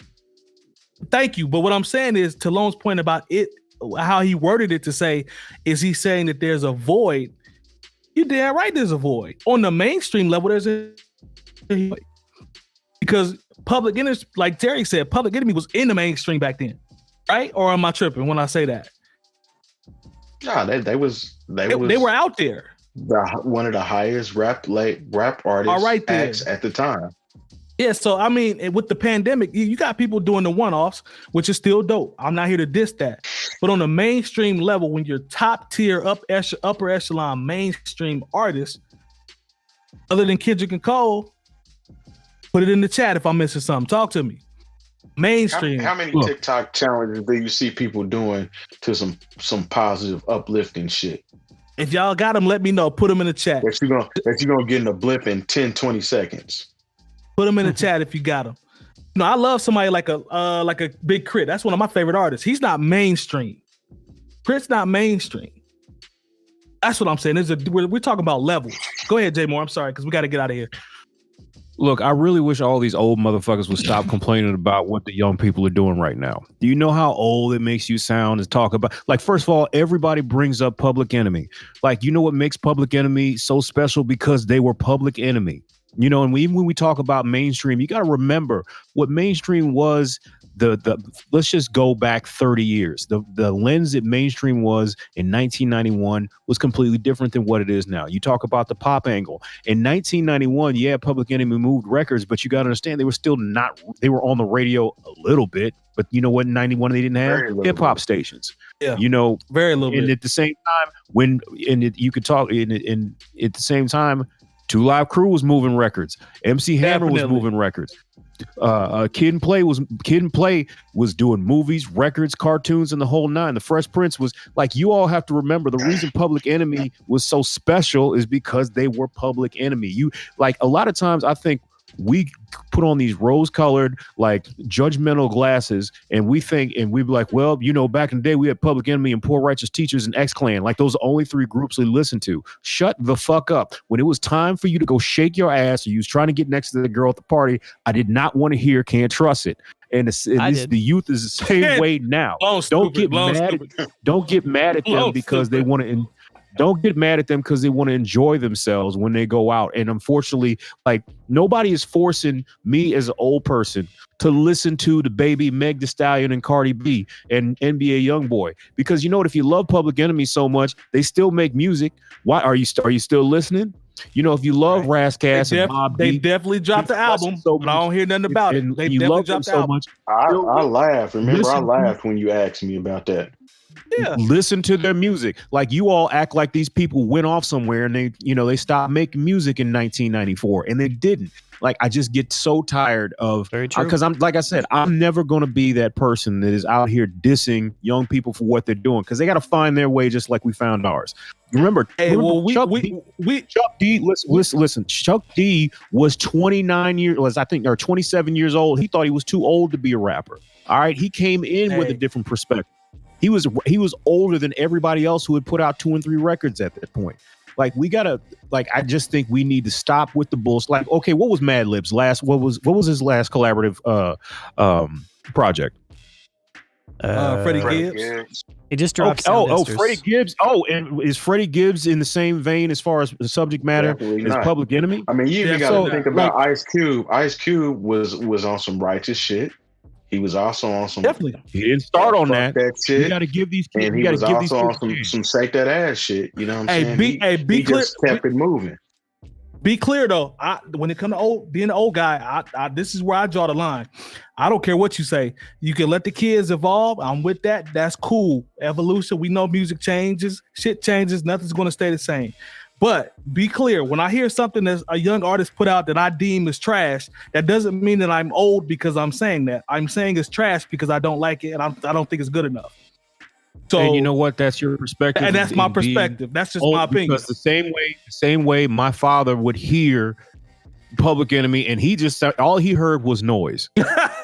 Thank you. But what I'm saying is Talon's point about it, how he worded it to say, is he saying that there's a void? You're damn right there's a void. On the mainstream level, there's a void. Because Public Enemy, like Terry said, Public Enemy was in the mainstream back then. Right? Or am I tripping when I say that? No, they were out there. One of the highest rap artists acts at the time. Yeah, so I mean, with the pandemic, you got people doing the one-offs, which is still dope. I'm not here to diss that. But on the mainstream level, when you're top tier, upper echelon mainstream artists, other than Kendrick and Cole, put it in the chat if I'm missing something. Talk to me. Mainstream. How many TikTok challenges do you see people doing to some positive, uplifting shit? If y'all got them, let me know. Put them in the chat. That you're gonna get in a blip in 10, 20 seconds. Put them in the chat if you got them. You know, I love somebody like a Big Crit. That's one of my favorite artists. He's not mainstream. Crit's not mainstream. That's what I'm saying. We're talking about levels. Go ahead, Jay Moore. I'm sorry, because we got to get out of here. Look, I really wish all these old motherfuckers would stop complaining about what the young people are doing right now. Do you know how old it makes you sound to talk about? Like, first of all, everybody brings up Public Enemy. Like, you know what makes Public Enemy so special? Because they were Public Enemy. You know, and even when we talk about mainstream, you got to remember what mainstream was. Let's just go back 30 years. The lens that mainstream was in 1991 was completely different than what it is now. You talk about the pop angle. In 1991, yeah, Public Enemy moved records, but you got to understand they were on the radio a little bit. But you know what? In 91, they didn't have hip hop stations. Yeah, you know, very little bit. And at the same time, you could talk, and at the same time, Two Live Crew was moving records. MC Hammer was moving records. Kid and Play was doing movies, records, cartoons, and the whole nine. The Fresh Prince was like, you all have to remember the reason Public Enemy was so special is because they were Public Enemy. You like a lot of times I think we put on these rose-colored, like judgmental glasses, and we think, and we be like, well, you know, back in the day, we had Public Enemy and Poor Righteous Teachers and X-Clan. Like those are the only three groups we listened to. Shut the fuck up. When it was time for you to go shake your ass, or you was trying to get next to the girl at the party, I did not want to hear Can't Trust It. And the youth is the same way now. Don't get mad at them because they want to. Don't get mad at them because they want to enjoy themselves when they go out. And unfortunately, like nobody is forcing me as an old person to listen to the Baby, Meg Thee Stallion, and Cardi B and NBA Youngboy. Because you know what? If you love Public Enemy so much, they still make music. Why are you still listening? You know, if you love Razzcast and Mobb they Deep, definitely dropped the album, but I don't hear nothing about it. They you love them so much. I laughed. Remember, I laughed when you asked me about that. Yeah. Listen to their music. Like you all act like these people went off somewhere and they stopped making music in 1994 and they didn't. Like I just get so tired of because I'm like I said, I'm never going to be that person that is out here dissing young people for what they're doing because they got to find their way just like we found ours. Remember, Chuck D. Listen. Chuck D. was 27 years old. He thought he was too old to be a rapper. All right, he came in with a different perspective. He was older than everybody else who had put out 2 and 3 records at that point. Like we gotta, like I just think we need to stop with the bullshit. Like, okay, what was Madlib's last? What was his last collaborative project? Freddie Gibbs. It just dropped. Freddie Gibbs. Oh, and is Freddie Gibbs in the same vein as far as the subject matter as Public Enemy? I mean, you even got to think about Ice Cube. Ice Cube was on some righteous shit. He was also on some. Definitely. He didn't start on that shit. You got to give these kids. And he was also on some shake that ass shit. You know what I'm saying? He just kept it moving. be clear though. When it comes to being an old guy, this is where I draw the line. I don't care what you say. You can let the kids evolve. I'm with that. That's cool. Evolution. We know music changes, shit changes. Nothing's going to stay the same. But be clear, when I hear something that a young artist put out that I deem is trash, that doesn't mean that I'm old because I'm saying that. I'm saying it's trash because I don't like it and I don't think it's good enough. So, and you know what? That's your perspective, and that's my perspective. That's just my opinion. Because the same way, my father would hear Public Enemy, and he just all he heard was noise.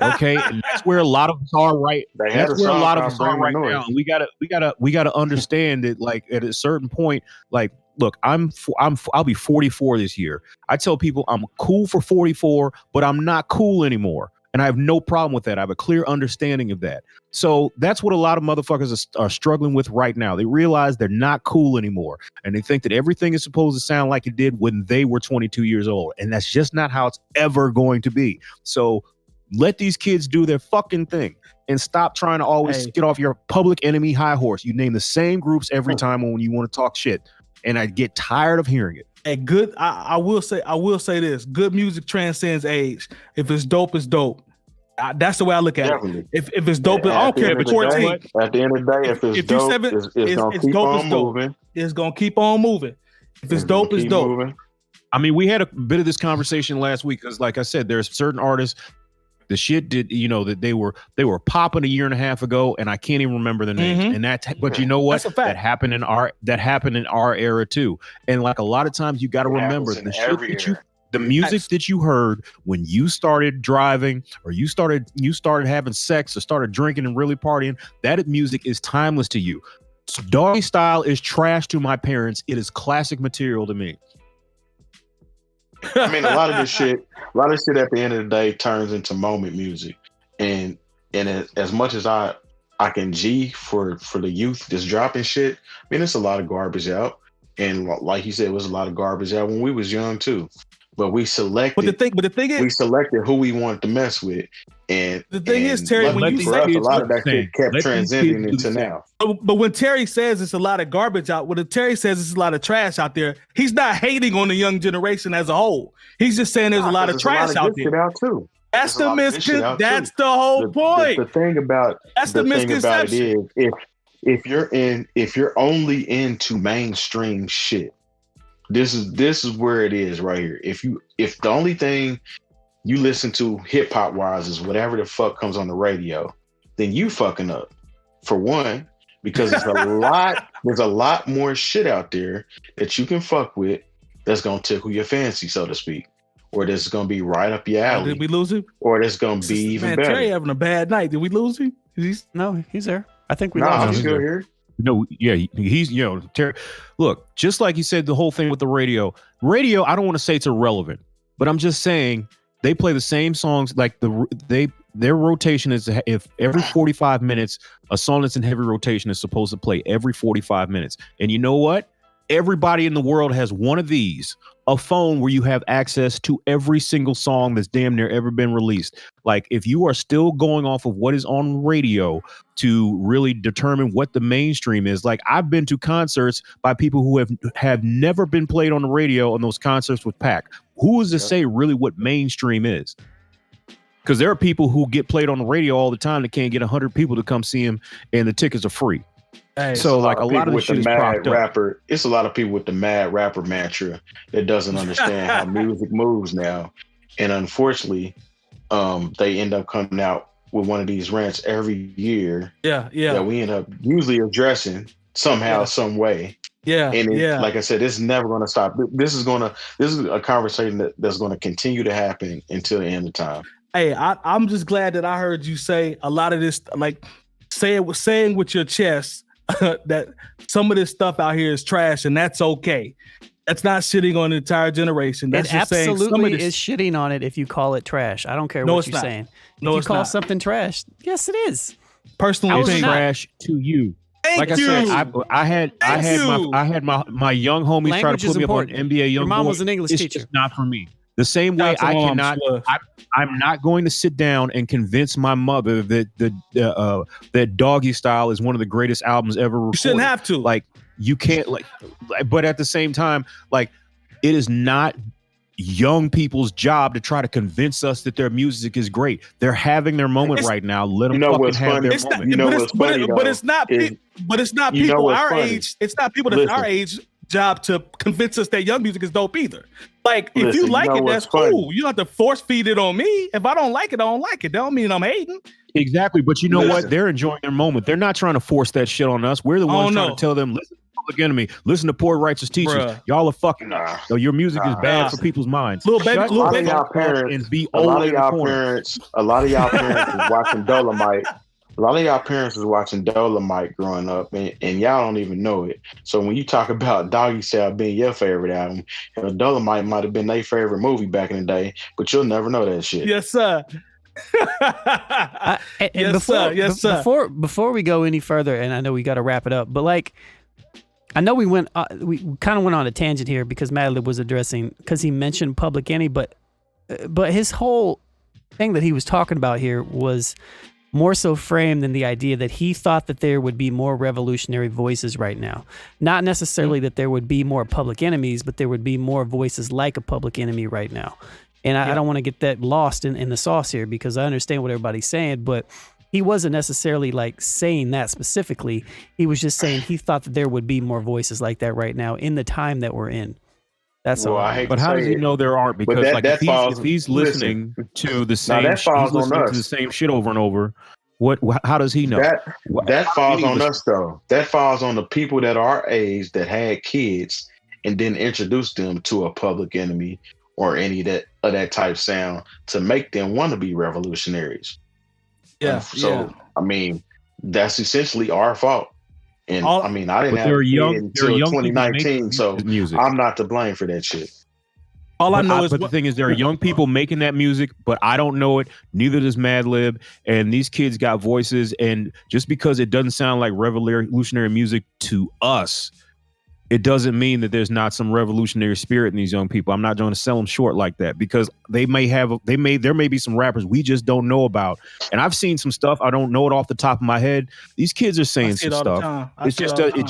Okay, and that's where a lot of us are right. That's where a lot of us are right now. And we gotta understand that, like, at a certain point, like, look, I'll be 44 this year. I tell people I'm cool for 44, but I'm not cool anymore. And I have no problem with that. I have a clear understanding of that. So that's what a lot of motherfuckers are struggling with right now. They realize they're not cool anymore. And they think that everything is supposed to sound like it did when they were 22 years old. And that's just not how it's ever going to be. So let these kids do their fucking thing and stop trying to always get off your Public Enemy high horse. You name the same groups every time when you want to talk shit. And I get tired of hearing it. And good, I will say this: good music transcends age. If it's dope, it's dope. That's the way I look at it. If it's dope, I don't care if it's 14. At the end of the day, if it's dope, it's gonna keep on moving. It's gonna keep on moving. If it's dope, it's dope. Moving. I mean, we had a bit of this conversation last week because, like I said, there's certain artists. The shit did, that they were popping a year and a half ago, and I can't even remember the names. Mm-hmm. And but you know what? That's a fact. That happened in our era too. And like a lot of times, you got to remember the shit that the music that you heard when you started driving, or you started having sex, or started drinking and really partying. That music is timeless to you. Doggy Style is trash to my parents. It is classic material to me. I mean, a lot of this shit at the end of the day turns into moment music. And as much as I can G for the youth that's dropping shit, I mean, it's a lot of garbage out. And like you said, it was a lot of garbage out when we was young too. But we selected. But the thing is, we selected who we wanted to mess with. And the thing is, Terry, when you say a lot of that shit kept transcending into now. But when Terry says it's a lot of garbage out, when Terry says it's a lot of trash out there, he's not hating on the young generation as a whole. He's just saying there's a lot of trash out there. Out too. That's the misconception. That's the whole point. The thing about it is, if you're only into mainstream shit, this is where it is right here. If the only thing you listen to hip hop wise is whatever the fuck comes on the radio, then you fucking up. For one, because there's a lot more shit out there that you can fuck with that's gonna tickle your fancy, so to speak, or that's gonna be right up your alley. Did we lose him? Or that's gonna be even better. Terry having a bad night. Did we lose him? No, he's there. I think we lost him. He's still here. No, yeah, he's Terry. Look, just like you said, the whole thing with the radio. I don't want to say it's irrelevant, but I'm just saying they play the same songs. Like their rotation is, if every 45 minutes, a song that's in heavy rotation is supposed to play every 45 minutes. And you know what? Everybody in the world has one of these, a phone where you have access to every single song that's damn near ever been released. Like, if you are still going off of what is on radio to really determine what the mainstream is, like, I've been to concerts by people who have never been played on the radio, and those concerts with Pac. Who is to say really what mainstream is? Because there are people who get played on the radio all the time that can't get 100 people to come see him, and the tickets are free. Hey, so like a lot of the shit is propped up. It's a lot of people with the mad rapper mantra that doesn't understand how music moves now, and unfortunately, they end up coming out with one of these rants every year. Yeah. That we end up usually addressing somehow, some way. Yeah. And like I said, it's never going to stop. This is a conversation that's going to continue to happen until the end of time. Hey, I'm just glad that I heard you say a lot of this, like saying with your chest that some of this stuff out here is trash, and that's okay. That's not shitting on the entire generation. That's it just absolutely is shitting on it if you call it trash. I don't care what you're saying. If you call something trash, yes, it is. Personally, it's trash to you. Thank like you. I said, I had my young homies Language try to put me important. up on NBA Young Your mom Boy. was an English It's teacher. just not for me. The same way I cannot. I'm not going to sit down and convince my mother that Doggy Style is one of the greatest albums ever recorded. You shouldn't have to. Like, you can't, but at the same time, like, it is not young people's job to try to convince us that their music is great. They're having their moment right now. Let them fucking have their moment. But it's not people our age. It's not people that's our age job to convince us that young music is dope either. Like, if you like it, that's cool. You don't have to force feed it on me. If I don't like it, I don't like it. That don't mean I'm hating. Exactly. But you know what? They're enjoying their moment. They're not trying to force that shit on us. We're the ones trying to tell them, listen to Public Enemy, listen to Poor Righteous Teachers. Bruh. Y'all are fucking so your music is bad for people's minds. A lot of y'all parents is watching Dolomite. A lot of y'all parents was watching Dolomite growing up, and y'all don't even know it. So when you talk about Doggy Style being your favorite album, Dolomite might have been their favorite movie back in the day, but you'll never know that shit. Yes, sir. Before we go any further, and I know we got to wrap it up, but like, I know we kind of went on a tangent here because Madlib was addressing, because he mentioned Public Enemy, but his whole thing that he was talking about here was more so framed in the idea that he thought that there would be more revolutionary voices right now. Not necessarily that there would be more Public Enemies, but there would be more voices like a Public Enemy right now. And I don't want to get that lost in the sauce here, because I understand what everybody's saying, but he wasn't necessarily like saying that specifically. He was just saying he thought that there would be more voices like that right now in the time that we're in. That's all. But how does he know there aren't? Because if he's listening to the same, he's listening to the same shit over and over. How does he know? That falls on us though. That falls on the people that are our age that had kids and then introduced them to a Public Enemy or any of that type sound to make them want to be revolutionaries. Yeah. I mean, that's essentially our fault. And I didn't have a kid until 2019, so I'm not to blame for that shit. All I know is, the thing is, there are young people making that music, but I don't know it. Neither does Madlib. And these kids got voices. And just because it doesn't sound like revolutionary music to us, it doesn't mean that there's not some revolutionary spirit in these young people. I'm not going to sell them short like that, because there may be some rappers we just don't know about. And I've seen some stuff. I don't know it off the top of my head. These kids are saying some stuff. It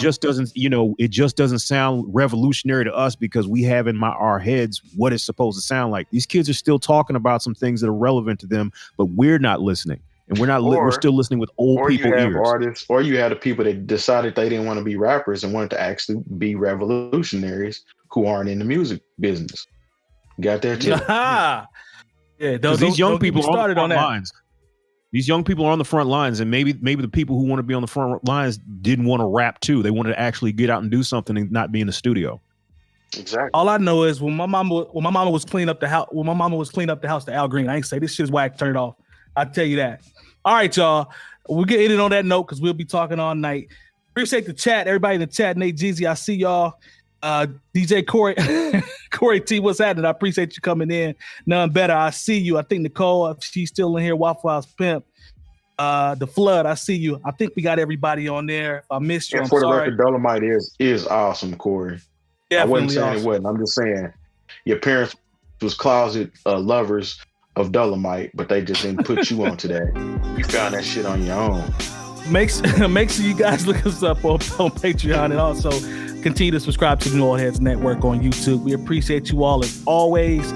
just doesn't sound revolutionary to us because we have in our heads what it's supposed to sound like. These kids are still talking about some things that are relevant to them, but we're not listening. And we're still listening with old people ears. Artists, or you had the people that decided they didn't want to be rappers and wanted to actually be revolutionaries who aren't in the music business. Got that too. Yeah, these young people are on the front lines. These young people are on the front lines, and maybe the people who want to be on the front lines didn't want to rap too. They wanted to actually get out and do something and not be in the studio. Exactly. All I know is when my mama was cleaning up the house, to Al Green, I ain't say this shit's whack. Turn it off. I'll tell you that. All right, y'all. We'll get in on that note because we'll be talking all night. Appreciate the chat. Everybody in the chat. Nate Jeezy, I see y'all. DJ Corey T, what's happening? I appreciate you coming in. None better. I see you. I think Nicole, if she's still in here, Waffle House Pimp. The Flood, I see you. I think we got everybody on there. If I missed you, I'm for sorry. The record, Dolomite is awesome, Corey. I wasn't saying it wasn't. I'm just saying your parents was closet lovers of Dolomite, but they just didn't put you onto that. You found that shit on your own. Make sure you guys look us up on Patreon, and also continue to subscribe to the New Old Heads Network on YouTube. We appreciate you all as always.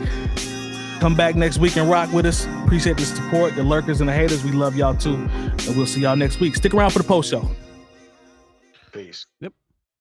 Come back next week and rock with us. Appreciate the support, the lurkers and the haters. We love y'all too. And we'll see y'all next week. Stick around for the post show. Peace. Yep.